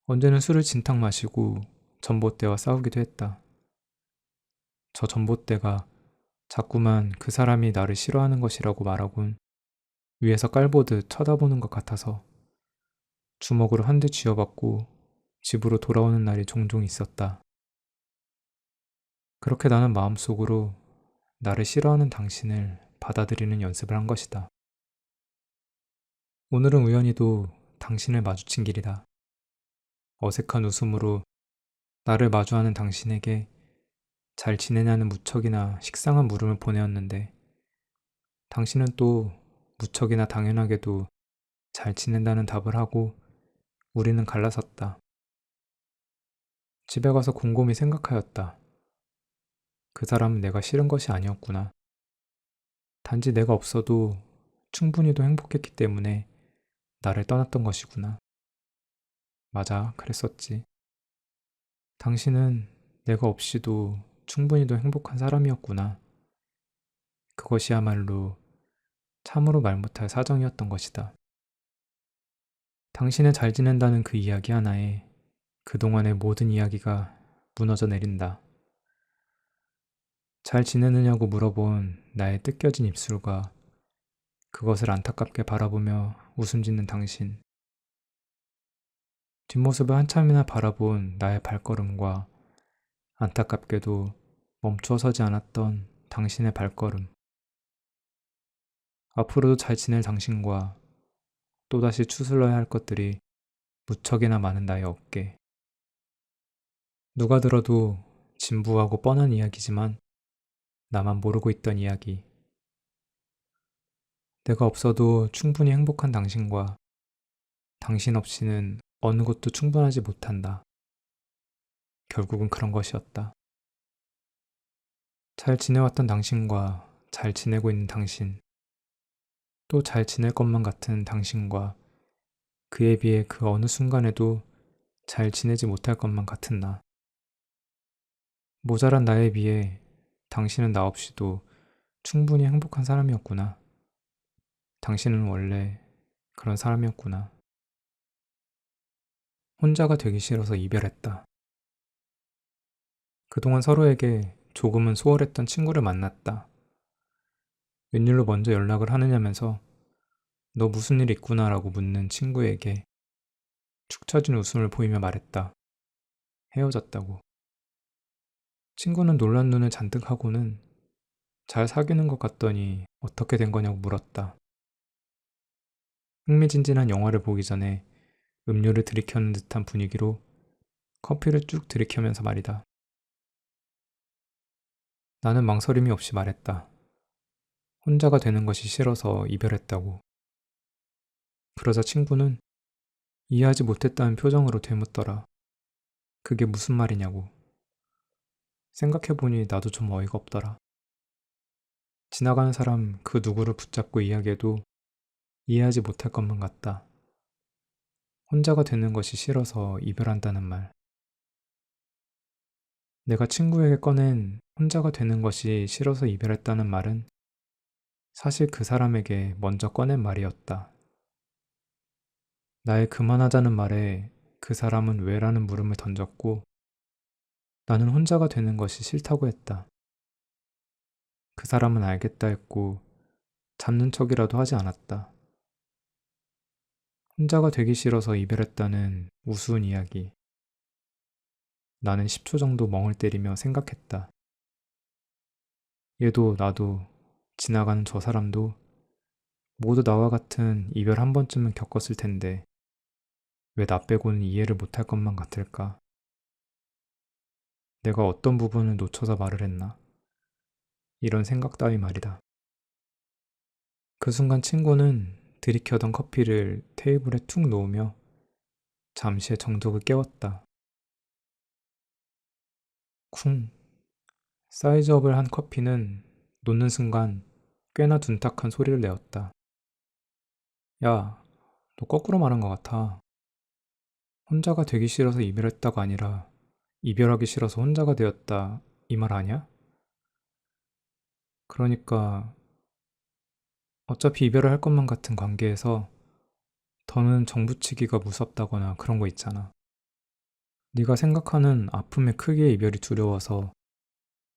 언제는 술을 진탕 마시고 전봇대와 싸우기도 했다. 저 전봇대가 자꾸만 그 사람이 나를 싫어하는 것이라고 말하곤 위에서 깔보듯 쳐다보는 것 같아서 주먹으로 한 대 쥐어받고 집으로 돌아오는 날이 종종 있었다. 그렇게 나는 마음속으로 나를 싫어하는 당신을 받아들이는 연습을 한 것이다. 오늘은 우연히도 당신을 마주친 길이다. 어색한 웃음으로 나를 마주하는 당신에게 잘 지내냐는 무척이나 식상한 물음을 보내었는데 당신은 또 무척이나 당연하게도 잘 지낸다는 답을 하고 우리는 갈라섰다. 집에 가서 곰곰이 생각하였다. 그 사람은 내가 싫은 것이 아니었구나. 단지 내가 없어도 충분히도 행복했기 때문에 나를 떠났던 것이구나. 맞아, 그랬었지. 당신은 내가 없이도 충분히도 행복한 사람이었구나. 그것이야말로 참으로 말 못할 사정이었던 것이다. 당신은 잘 지낸다는 그 이야기 하나에 그동안의 모든 이야기가 무너져 내린다. 잘 지내느냐고 물어본 나의 뜯겨진 입술과 그것을 안타깝게 바라보며 웃음 짓는 당신. 뒷모습을 한참이나 바라본 나의 발걸음과 안타깝게도 멈추어 서지 않았던 당신의 발걸음. 앞으로도 잘 지낼 당신과 또다시 추슬러야 할 것들이 무척이나 많은 나의 어깨. 누가 들어도 진부하고 뻔한 이야기지만 나만 모르고 있던 이야기. 내가 없어도 충분히 행복한 당신과 당신 없이는 어느 것도 충분하지 못한다. 결국은 그런 것이었다. 잘 지내왔던 당신과 잘 지내고 있는 당신, 또 잘 지낼 것만 같은 당신과 그에 비해 그 어느 순간에도 잘 지내지 못할 것만 같은 나. 모자란 나에 비해 당신은 나 없이도 충분히 행복한 사람이었구나. 당신은 원래 그런 사람이었구나. 혼자가 되기 싫어서 이별했다. 그동안 서로에게 조금은 소홀했던 친구를 만났다. 웬일로 먼저 연락을 하느냐면서 너 무슨 일 있구나 라고 묻는 친구에게 축 처진 웃음을 보이며 말했다. 헤어졌다고. 친구는 놀란 눈을 잔뜩 하고는 잘 사귀는 것 같더니 어떻게 된 거냐고 물었다. 흥미진진한 영화를 보기 전에 음료를 들이켜는 듯한 분위기로 커피를 쭉 들이켜면서 말이다. 나는 망설임이 없이 말했다. 혼자가 되는 것이 싫어서 이별했다고. 그러자 친구는 이해하지 못했다는 표정으로 되묻더라. 그게 무슨 말이냐고. 생각해보니 나도 좀 어이가 없더라. 지나가는 사람 그 누구를 붙잡고 이야기해도 이해하지 못할 것만 같다. 혼자가 되는 것이 싫어서 이별한다는 말. 내가 친구에게 꺼낸 혼자가 되는 것이 싫어서 이별했다는 말은 사실 그 사람에게 먼저 꺼낸 말이었다. 나의 그만하자는 말에 그 사람은 왜라는 물음을 던졌고 나는 혼자가 되는 것이 싫다고 했다. 그 사람은 알겠다 했고 잡는 척이라도 하지 않았다. 혼자가 되기 싫어서 이별했다는 우스운 이야기. 나는 10초 정도 멍을 때리며 생각했다. 얘도 나도 지나가는 저 사람도 모두 나와 같은 이별 한 번쯤은 겪었을 텐데 왜 나 빼고는 이해를 못할 것만 같을까? 내가 어떤 부분을 놓쳐서 말을 했나? 이런 생각 따위 말이다. 그 순간 친구는 들이켜던 커피를 테이블에 툭 놓으며 잠시의 정적을 깨웠다. 쿵. 사이즈업을 한 커피는 놓는 순간 꽤나 둔탁한 소리를 내었다. 야, 너 거꾸로 말한 것 같아. 혼자가 되기 싫어서 이별했다가 아니라 이별하기 싫어서 혼자가 되었다. 이 말 아니야? 그러니까 어차피 이별을 할 것만 같은 관계에서 더는 정붙이기가 무섭다거나 그런 거 있잖아. 네가 생각하는 아픔의 크기의 이별이 두려워서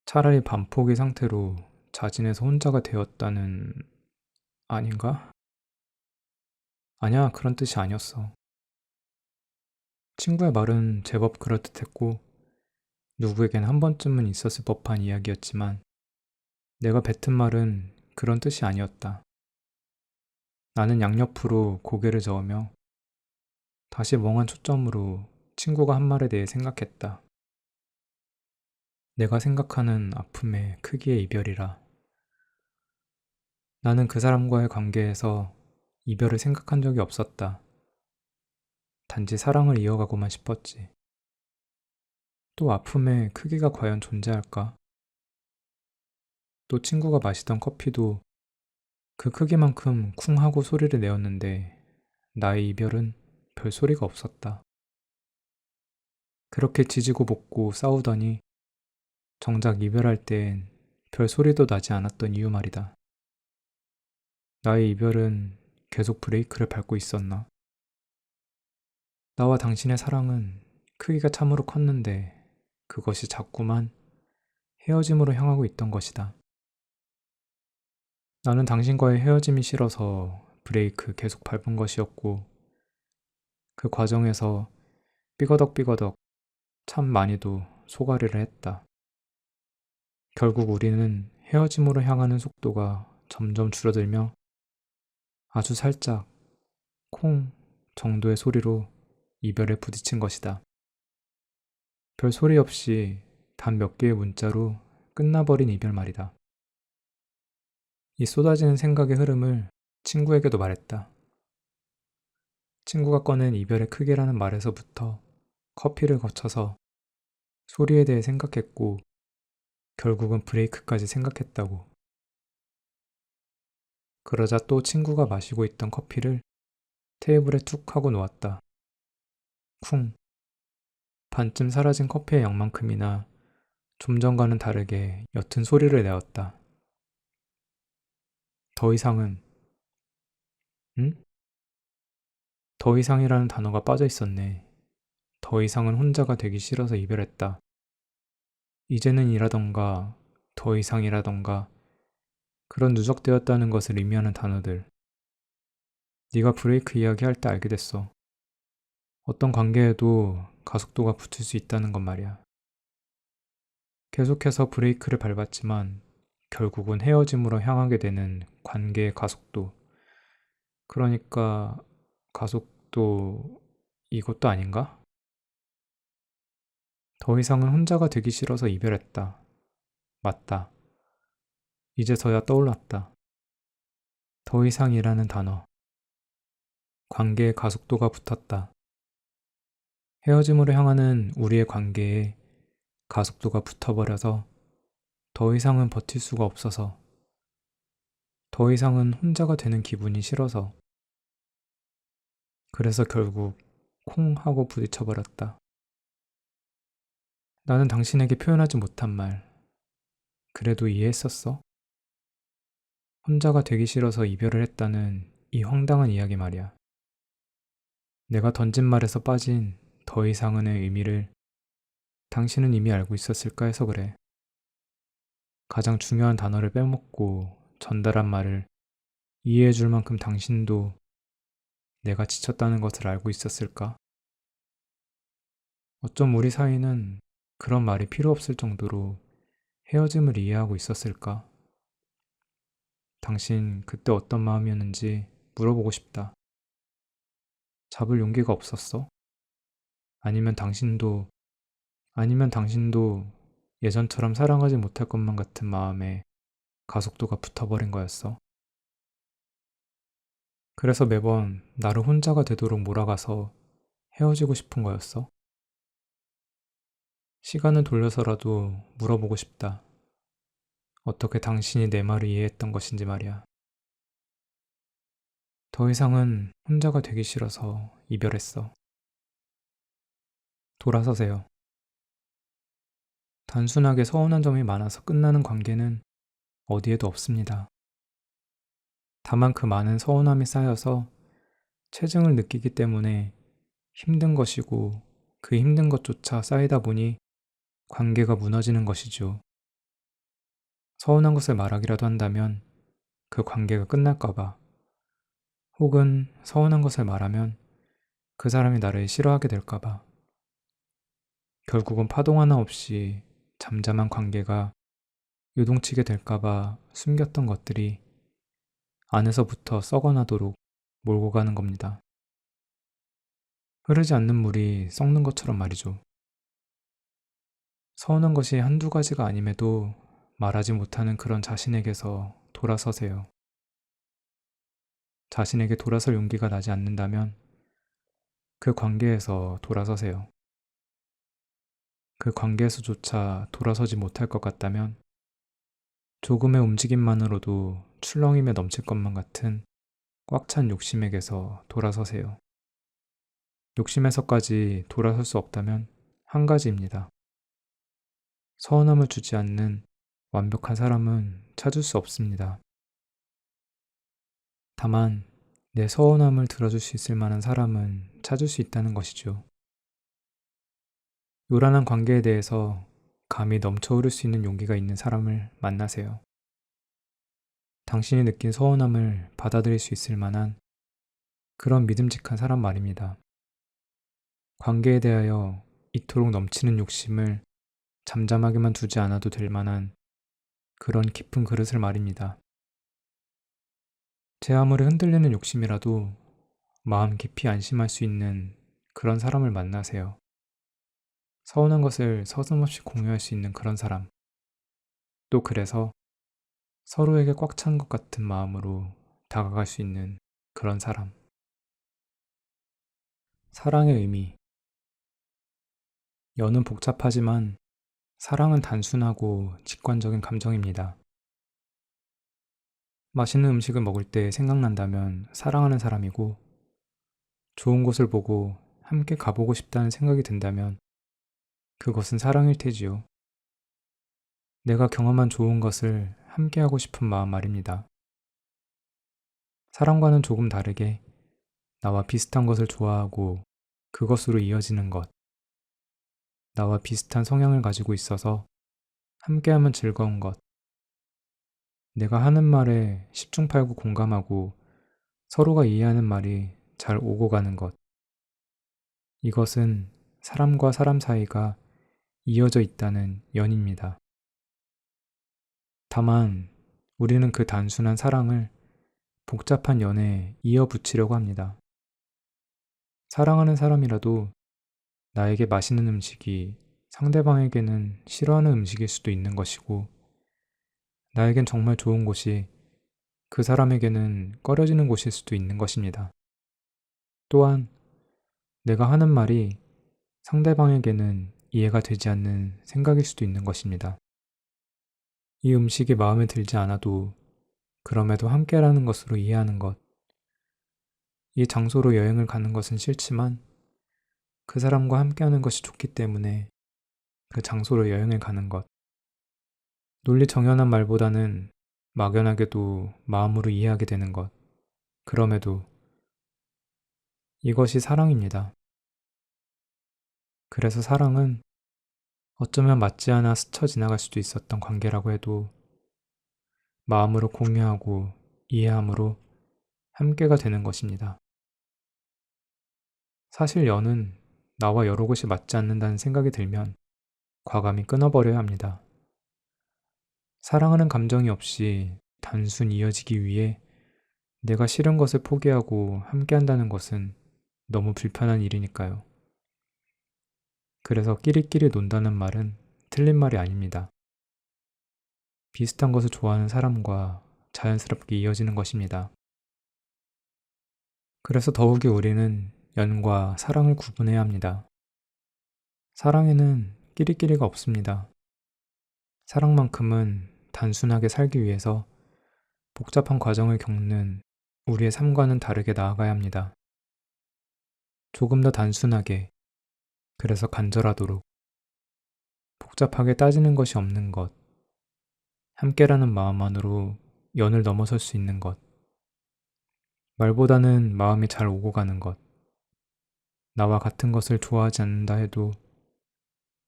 차라리 반포기 상태로 자진해서 혼자가 되었다는 아닌가? 아니야, 그런 뜻이 아니었어. 친구의 말은 제법 그럴듯했고 누구에겐 한 번쯤은 있었을 법한 이야기였지만 내가 뱉은 말은 그런 뜻이 아니었다. 나는 양옆으로 고개를 저으며 다시 멍한 초점으로 친구가 한 말에 대해 생각했다. 내가 생각하는 아픔의 크기의 이별이라. 나는 그 사람과의 관계에서 이별을 생각한 적이 없었다. 단지 사랑을 이어가고만 싶었지. 또 아픔의 크기가 과연 존재할까? 또 친구가 마시던 커피도 그 크기만큼 쿵 하고 소리를 내었는데 나의 이별은 별 소리가 없었다. 그렇게 지지고 볶고 싸우더니 정작 이별할 땐 별 소리도 나지 않았던 이유 말이다. 나의 이별은 계속 브레이크를 밟고 있었나? 나와 당신의 사랑은 크기가 참으로 컸는데 그것이 자꾸만 헤어짐으로 향하고 있던 것이다. 나는 당신과의 헤어짐이 싫어서 브레이크 계속 밟은 것이었고 그 과정에서 삐거덕삐거덕 참 많이도 소가리를 했다. 결국 우리는 헤어짐으로 향하는 속도가 점점 줄어들며 아주 살짝 콩 정도의 소리로 이별에 부딪힌 것이다. 별 소리 없이 단 몇 개의 문자로 끝나버린 이별 말이다. 이 쏟아지는 생각의 흐름을 친구에게도 말했다. 친구가 꺼낸 이별의 크기라는 말에서부터 커피를 거쳐서 소리에 대해 생각했고 결국은 브레이크까지 생각했다고. 그러자 또 친구가 마시고 있던 커피를 테이블에 툭 하고 놓았다. 쿵. 반쯤 사라진 커피의 양만큼이나 좀 전과는 다르게 옅은 소리를 내었다. 더 이상은, 응? 더 이상이라는 단어가 빠져 있었네. 더 이상은 혼자가 되기 싫어서 이별했다. 이제는 이라던가, 더 이상이라던가, 그런 누적되었다는 것을 의미하는 단어들. 네가 브레이크 이야기할 때 알게 됐어. 어떤 관계에도 가속도가 붙을 수 있다는 건 말이야. 계속해서 브레이크를 밟았지만 결국은 헤어짐으로 향하게 되는 관계의 가속도. 그러니까 가속도 이것도 아닌가? 더 이상은 혼자가 되기 싫어서 이별했다. 맞다. 이제서야 떠올랐다. 더 이상이라는 단어. 관계의 가속도가 붙었다. 헤어짐으로 향하는 우리의 관계에 가속도가 붙어버려서 더 이상은 버틸 수가 없어서 더 이상은 혼자가 되는 기분이 싫어서 그래서 결국 콩 하고 부딪혀버렸다. 나는 당신에게 표현하지 못한 말 그래도 이해했었어? 혼자가 되기 싫어서 이별을 했다는 이 황당한 이야기 말이야. 내가 던진 말에서 빠진 더 이상은의 의미를 당신은 이미 알고 있었을까 해서 그래. 가장 중요한 단어를 빼먹고 전달한 말을 이해해 줄 만큼 당신도 내가 지쳤다는 것을 알고 있었을까? 어쩜 우리 사이는 그런 말이 필요 없을 정도로 헤어짐을 이해하고 있었을까? 당신 그때 어떤 마음이었는지 물어보고 싶다. 잡을 용기가 없었어? 아니면 당신도, 아니면 당신도 예전처럼 사랑하지 못할 것만 같은 마음에 가속도가 붙어버린 거였어? 그래서 매번 나를 혼자가 되도록 몰아가서 헤어지고 싶은 거였어? 시간을 돌려서라도 물어보고 싶다. 어떻게 당신이 내 말을 이해했던 것인지 말이야. 더 이상은 혼자가 되기 싫어서 이별했어. 돌아서세요. 단순하게 서운한 점이 많아서 끝나는 관계는 어디에도 없습니다. 다만 그 많은 서운함이 쌓여서 체증을 느끼기 때문에 힘든 것이고 그 힘든 것조차 쌓이다 보니 관계가 무너지는 것이죠. 서운한 것을 말하기라도 한다면 그 관계가 끝날까봐 혹은 서운한 것을 말하면 그 사람이 나를 싫어하게 될까봐 결국은 파동 하나 없이 잠잠한 관계가 요동치게 될까봐 숨겼던 것들이 안에서부터 썩어나도록 몰고 가는 겁니다. 흐르지 않는 물이 썩는 것처럼 말이죠. 서운한 것이 한두 가지가 아님에도 말하지 못하는 그런 자신에게서 돌아서세요. 자신에게 돌아설 용기가 나지 않는다면 그 관계에서 돌아서세요. 그 관계에서조차 돌아서지 못할 것 같다면 조금의 움직임만으로도 출렁임에 넘칠 것만 같은 꽉 찬 욕심에게서 돌아서세요. 욕심에서까지 돌아설 수 없다면 한 가지입니다. 서운함을 주지 않는 완벽한 사람은 찾을 수 없습니다. 다만 내 서운함을 들어줄 수 있을 만한 사람은 찾을 수 있다는 것이죠. 요란한 관계에 대해서 감히 넘쳐흐를 수 있는 용기가 있는 사람을 만나세요. 당신이 느낀 서운함을 받아들일 수 있을 만한 그런 믿음직한 사람 말입니다. 관계에 대하여 이토록 넘치는 욕심을 잠잠하게만 두지 않아도 될 만한 그런 깊은 그릇을 말입니다. 제 아무리 흔들리는 욕심이라도 마음 깊이 안심할 수 있는 그런 사람을 만나세요. 서운한 것을 서슴없이 공유할 수 있는 그런 사람. 또 그래서 서로에게 꽉 찬 것 같은 마음으로 다가갈 수 있는 그런 사람. 사랑의 의미. 연은 복잡하지만 사랑은 단순하고 직관적인 감정입니다. 맛있는 음식을 먹을 때 생각난다면 사랑하는 사람이고, 좋은 곳을 보고 함께 가보고 싶다는 생각이 든다면 그것은 사랑일 테지요. 내가 경험한 좋은 것을 함께 하고 싶은 마음 말입니다. 사랑과는 조금 다르게 나와 비슷한 것을 좋아하고 그것으로 이어지는 것, 나와 비슷한 성향을 가지고 있어서 함께하면 즐거운 것, 내가 하는 말에 십중팔구 공감하고 서로가 이해하는 말이 잘 오고 가는 것, 이것은 사람과 사람 사이가 이어져 있다는 연입니다. 다만 우리는 그 단순한 사랑을 복잡한 연애에 이어붙이려고 합니다. 사랑하는 사람이라도 나에게 맛있는 음식이 상대방에게는 싫어하는 음식일 수도 있는 것이고, 나에겐 정말 좋은 곳이 그 사람에게는 꺼려지는 곳일 수도 있는 것입니다. 또한 내가 하는 말이 상대방에게는 이해가 되지 않는 생각일 수도 있는 것입니다. 이 음식이 마음에 들지 않아도 그럼에도 함께라는 것으로 이해하는 것, 이 장소로 여행을 가는 것은 싫지만 그 사람과 함께하는 것이 좋기 때문에 그 장소로 여행을 가는 것, 논리 정연한 말보다는 막연하게도 마음으로 이해하게 되는 것, 그럼에도 이것이 사랑입니다. 그래서 사랑은 어쩌면 맞지 않아 스쳐 지나갈 수도 있었던 관계라고 해도 마음으로 공유하고 이해함으로 함께가 되는 것입니다. 사실 연은 나와 여러 곳이 맞지 않는다는 생각이 들면 과감히 끊어버려야 합니다. 사랑하는 감정이 없이 단순 이어지기 위해 내가 싫은 것을 포기하고 함께한다는 것은 너무 불편한 일이니까요. 그래서 끼리끼리 논다는 말은 틀린 말이 아닙니다. 비슷한 것을 좋아하는 사람과 자연스럽게 이어지는 것입니다. 그래서 더욱이 우리는 연과 사랑을 구분해야 합니다. 사랑에는 끼리끼리가 없습니다. 사랑만큼은 단순하게 살기 위해서 복잡한 과정을 겪는 우리의 삶과는 다르게 나아가야 합니다. 조금 더 단순하게, 그래서 간절하도록, 복잡하게 따지는 것이 없는 것, 함께라는 마음만으로 연을 넘어설 수 있는 것, 말보다는 마음이 잘 오고 가는 것, 나와 같은 것을 좋아하지 않는다 해도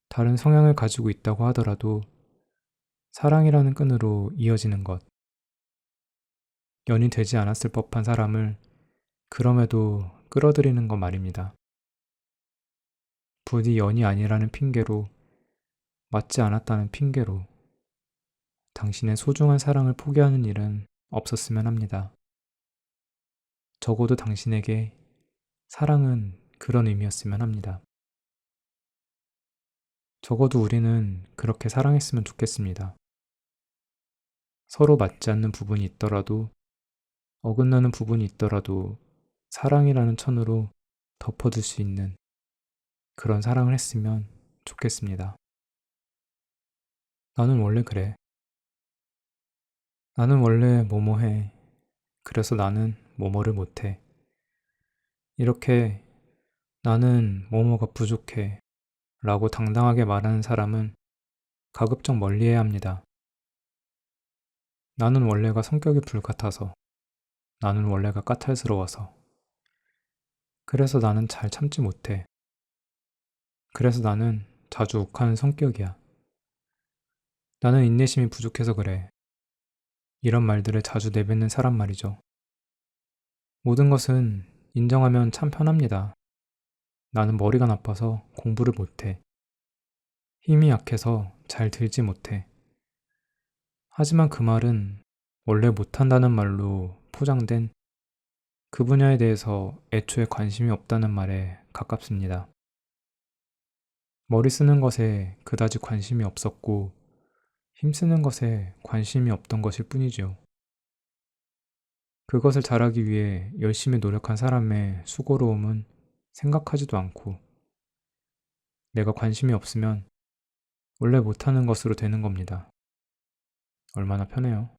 다른 성향을 가지고 있다고 하더라도 사랑이라는 끈으로 이어지는 것, 연이 되지 않았을 법한 사람을 그럼에도 끌어들이는 것 말입니다. 부디 연이 아니라는 핑계로, 맞지 않았다는 핑계로 당신의 소중한 사랑을 포기하는 일은 없었으면 합니다. 적어도 당신에게 사랑은 그런 의미였으면 합니다. 적어도 우리는 그렇게 사랑했으면 좋겠습니다. 서로 맞지 않는 부분이 있더라도, 어긋나는 부분이 있더라도 사랑이라는 천으로 덮어둘 수 있는 그런 사랑을 했으면 좋겠습니다. 나는 원래 그래. 나는 원래 뭐뭐해. 그래서 나는 뭐뭐를 못해. 이렇게 나는 뭐뭐가 부족해 라고 당당하게 말하는 사람은 가급적 멀리해야 합니다. 나는 원래가 성격이 불같아서, 나는 원래가 까탈스러워서, 그래서 나는 잘 참지 못해. 그래서 나는 자주 욱하는 성격이야. 나는 인내심이 부족해서 그래. 이런 말들을 자주 내뱉는 사람 말이죠. 모든 것은 인정하면 참 편합니다. 나는 머리가 나빠서 공부를 못해. 힘이 약해서 잘 들지 못해. 하지만 그 말은 원래 못한다는 말로 포장된 그 분야에 대해서 애초에 관심이 없다는 말에 가깝습니다. 머리 쓰는 것에 그다지 관심이 없었고 힘쓰는 것에 관심이 없던 것일 뿐이죠. 그것을 잘하기 위해 열심히 노력한 사람의 수고로움은 생각하지도 않고 내가 관심이 없으면 원래 못하는 것으로 되는 겁니다. 얼마나 편해요.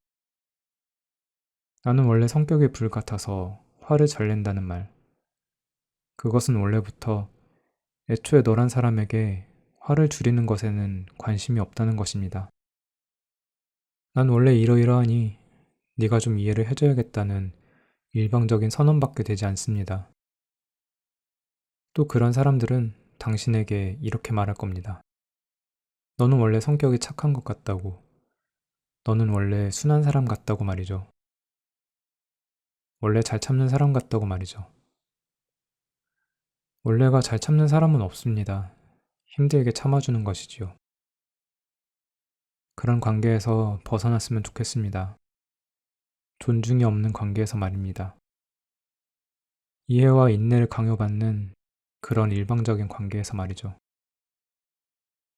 나는 원래 성격이 불같아서 화를 잘 낸다는 말. 그것은 원래부터 애초에 너란 사람에게 화를 줄이는 것에는 관심이 없다는 것입니다. 난 원래 이러이러하니 네가 좀 이해를 해줘야겠다는 일방적인 선언밖에 되지 않습니다. 또 그런 사람들은 당신에게 이렇게 말할 겁니다. 너는 원래 성격이 착한 것 같다고. 너는 원래 순한 사람 같다고 말이죠. 원래 잘 참는 사람 같다고 말이죠. 원래가 잘 참는 사람은 없습니다. 힘들게 참아주는 것이지요. 그런 관계에서 벗어났으면 좋겠습니다. 존중이 없는 관계에서 말입니다. 이해와 인내를 강요받는 그런 일방적인 관계에서 말이죠.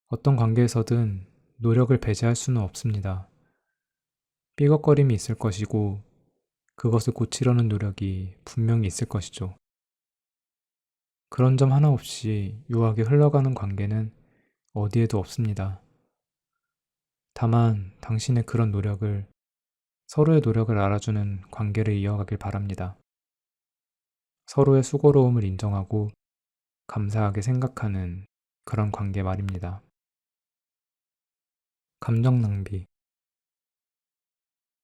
어떤 관계에서든 노력을 배제할 수는 없습니다. 삐걱거림이 있을 것이고 그것을 고치려는 노력이 분명히 있을 것이죠. 그런 점 하나 없이 유하게 흘러가는 관계는 어디에도 없습니다. 다만 당신의 그런 노력을 서로의 노력을 알아주는 관계를 이어가길 바랍니다. 서로의 수고로움을 인정하고 감사하게 생각하는 그런 관계 말입니다. 감정 낭비.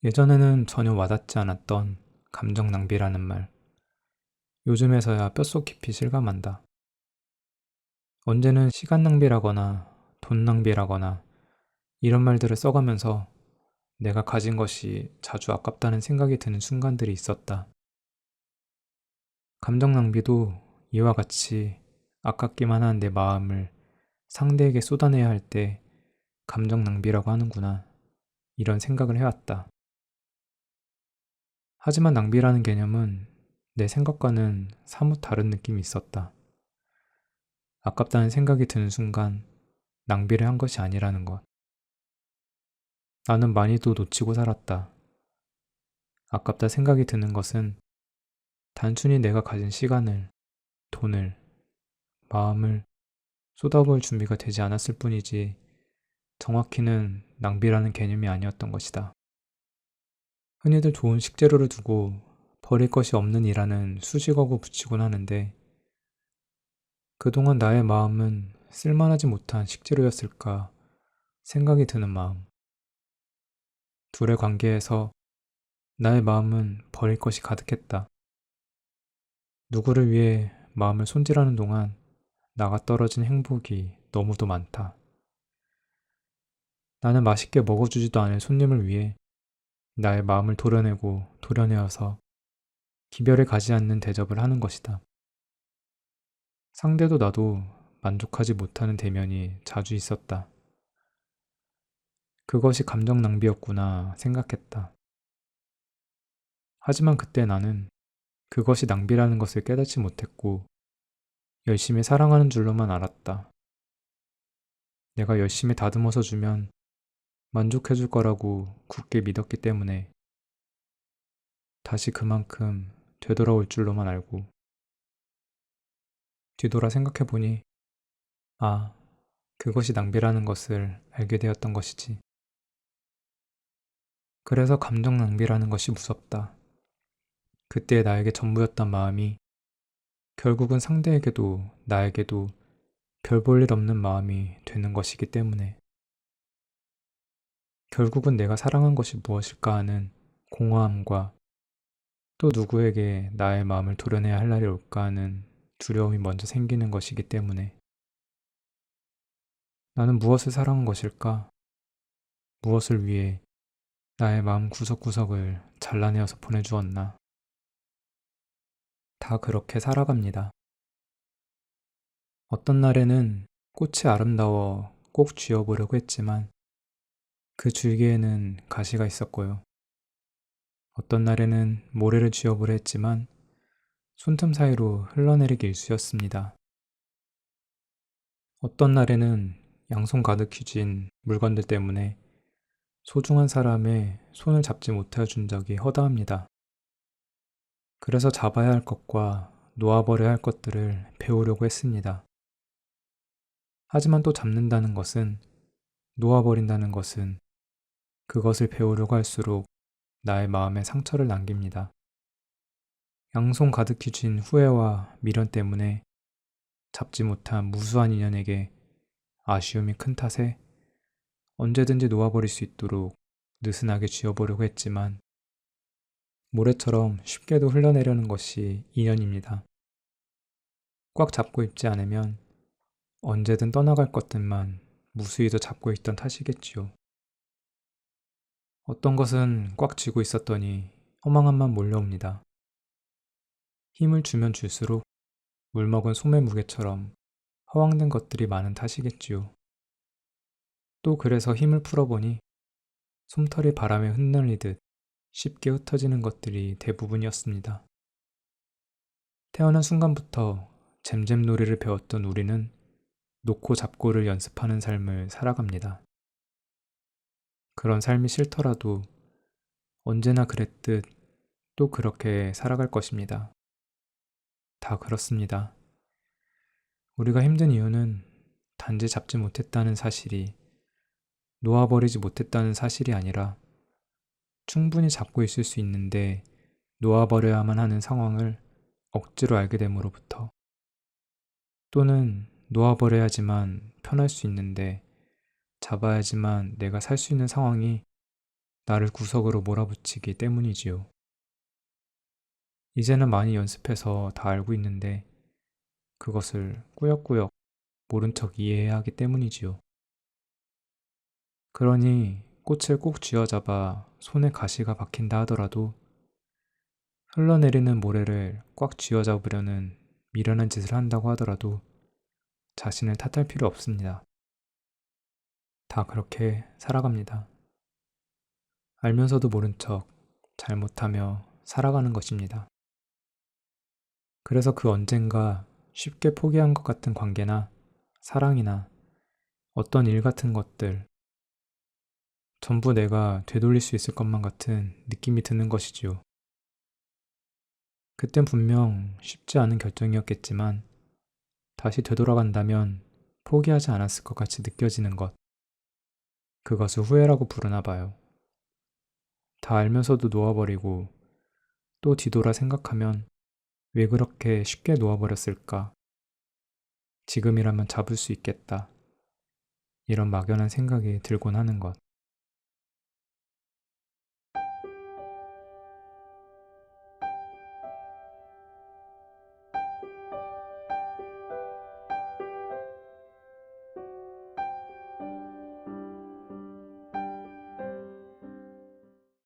예전에는 전혀 와닿지 않았던 감정 낭비라는 말. 요즘에서야 뼛속 깊이 실감한다. 언제는 시간 낭비라거나 돈 낭비라거나 이런 말들을 써가면서 내가 가진 것이 자주 아깝다는 생각이 드는 순간들이 있었다. 감정 낭비도 이와 같이 아깝기만 한 내 마음을 상대에게 쏟아내야 할 때 감정 낭비라고 하는구나. 이런 생각을 해왔다. 하지만 낭비라는 개념은 내 생각과는 사뭇 다른 느낌이 있었다. 아깝다는 생각이 드는 순간 낭비를 한 것이 아니라는 것. 나는 많이도 놓치고 살았다. 아깝다 생각이 드는 것은 단순히 내가 가진 시간을, 돈을, 마음을 쏟아부을 준비가 되지 않았을 뿐이지 정확히는 낭비라는 개념이 아니었던 것이다. 흔히들 좋은 식재료를 두고 버릴 것이 없는 이라는 수식어고 붙이곤 하는데 그동안 나의 마음은 쓸만하지 못한 식재료였을까 생각이 드는 마음. 둘의 관계에서 나의 마음은 버릴 것이 가득했다. 누구를 위해 마음을 손질하는 동안 나가 떨어진 행복이 너무도 많다. 나는 맛있게 먹어주지도 않을 손님을 위해 나의 마음을 도려내고 도려내어서 기별을 가지 않는 대접을 하는 것이다. 상대도 나도 만족하지 못하는 대면이 자주 있었다. 그것이 감정 낭비였구나 생각했다. 하지만 그때 나는 그것이 낭비라는 것을 깨닫지 못했고 열심히 사랑하는 줄로만 알았다. 내가 열심히 다듬어서 주면 만족해줄 거라고 굳게 믿었기 때문에 다시 그만큼 되돌아올 줄로만 알고 뒤돌아 생각해보니 아, 그것이 낭비라는 것을 알게 되었던 것이지. 그래서 감정 낭비라는 것이 무섭다. 그때 나에게 전부였던 마음이 결국은 상대에게도 나에게도 별 볼 일 없는 마음이 되는 것이기 때문에 결국은 내가 사랑한 것이 무엇일까 하는 공허함과 또 누구에게 나의 마음을 도려내야 할 날이 올까 하는 두려움이 먼저 생기는 것이기 때문에 나는 무엇을 사랑한 것일까? 무엇을 위해 나의 마음 구석구석을 잘라내어서 보내주었나? 다 그렇게 살아갑니다. 어떤 날에는 꽃이 아름다워 꼭 쥐어보려고 했지만 그 줄기에는 가시가 있었고요. 어떤 날에는 모래를 쥐어보려 했지만 손틈 사이로 흘러내리기 일쑤였습니다. 어떤 날에는 양손 가득 휘진 물건들 때문에 소중한 사람의 손을 잡지 못해 준 적이 허다합니다. 그래서 잡아야 할 것과 놓아버려야 할 것들을 배우려고 했습니다. 하지만 또 잡는다는 것은, 놓아버린다는 것은 그것을 배우려고 할수록 나의 마음에 상처를 남깁니다. 양손 가득히 쥔 후회와 미련 때문에 잡지 못한 무수한 인연에게 아쉬움이 큰 탓에 언제든지 놓아버릴 수 있도록 느슨하게 쥐어보려고 했지만 모래처럼 쉽게도 흘러내려는 것이 인연입니다. 꽉 잡고 있지 않으면 언제든 떠나갈 것들만 무수히도 잡고 있던 탓이겠지요. 어떤 것은 꽉 쥐고 있었더니 허망함만 몰려옵니다. 힘을 주면 줄수록 물먹은 솜의 무게처럼 허황된 것들이 많은 탓이겠지요. 또 그래서 힘을 풀어보니 솜털이 바람에 흩날리듯 쉽게 흩어지는 것들이 대부분이었습니다. 태어난 순간부터 잼잼놀이를 배웠던 우리는 놓고 잡고를 연습하는 삶을 살아갑니다. 그런 삶이 싫더라도 언제나 그랬듯 또 그렇게 살아갈 것입니다. 다 그렇습니다. 우리가 힘든 이유는 단지 잡지 못했다는 사실이, 놓아버리지 못했다는 사실이 아니라 충분히 잡고 있을 수 있는데 놓아버려야만 하는 상황을 억지로 알게 됨으로부터, 또는 놓아버려야지만 편할 수 있는데 잡아야지만 내가 살 수 있는 상황이 나를 구석으로 몰아붙이기 때문이지요. 이제는 많이 연습해서 다 알고 있는데 그것을 꾸역꾸역 모른 척 이해해야 하기 때문이지요. 그러니 꽃을 꼭 쥐어잡아 손에 가시가 박힌다 하더라도 흘러내리는 모래를 꽉 쥐어잡으려는 미련한 짓을 한다고 하더라도 자신을 탓할 필요 없습니다. 다 그렇게 살아갑니다. 알면서도 모른 척 잘못하며 살아가는 것입니다. 그래서 그 언젠가 쉽게 포기한 것 같은 관계나 사랑이나 어떤 일 같은 것들, 전부 내가 되돌릴 수 있을 것만 같은 느낌이 드는 것이지요. 그땐 분명 쉽지 않은 결정이었겠지만 다시 되돌아간다면 포기하지 않았을 것 같이 느껴지는 것, 그것을 후회라고 부르나 봐요. 다 알면서도 놓아버리고 또 뒤돌아 생각하면 왜 그렇게 쉽게 놓아버렸을까? 지금이라면 잡을 수 있겠다. 이런 막연한 생각이 들곤 하는 것.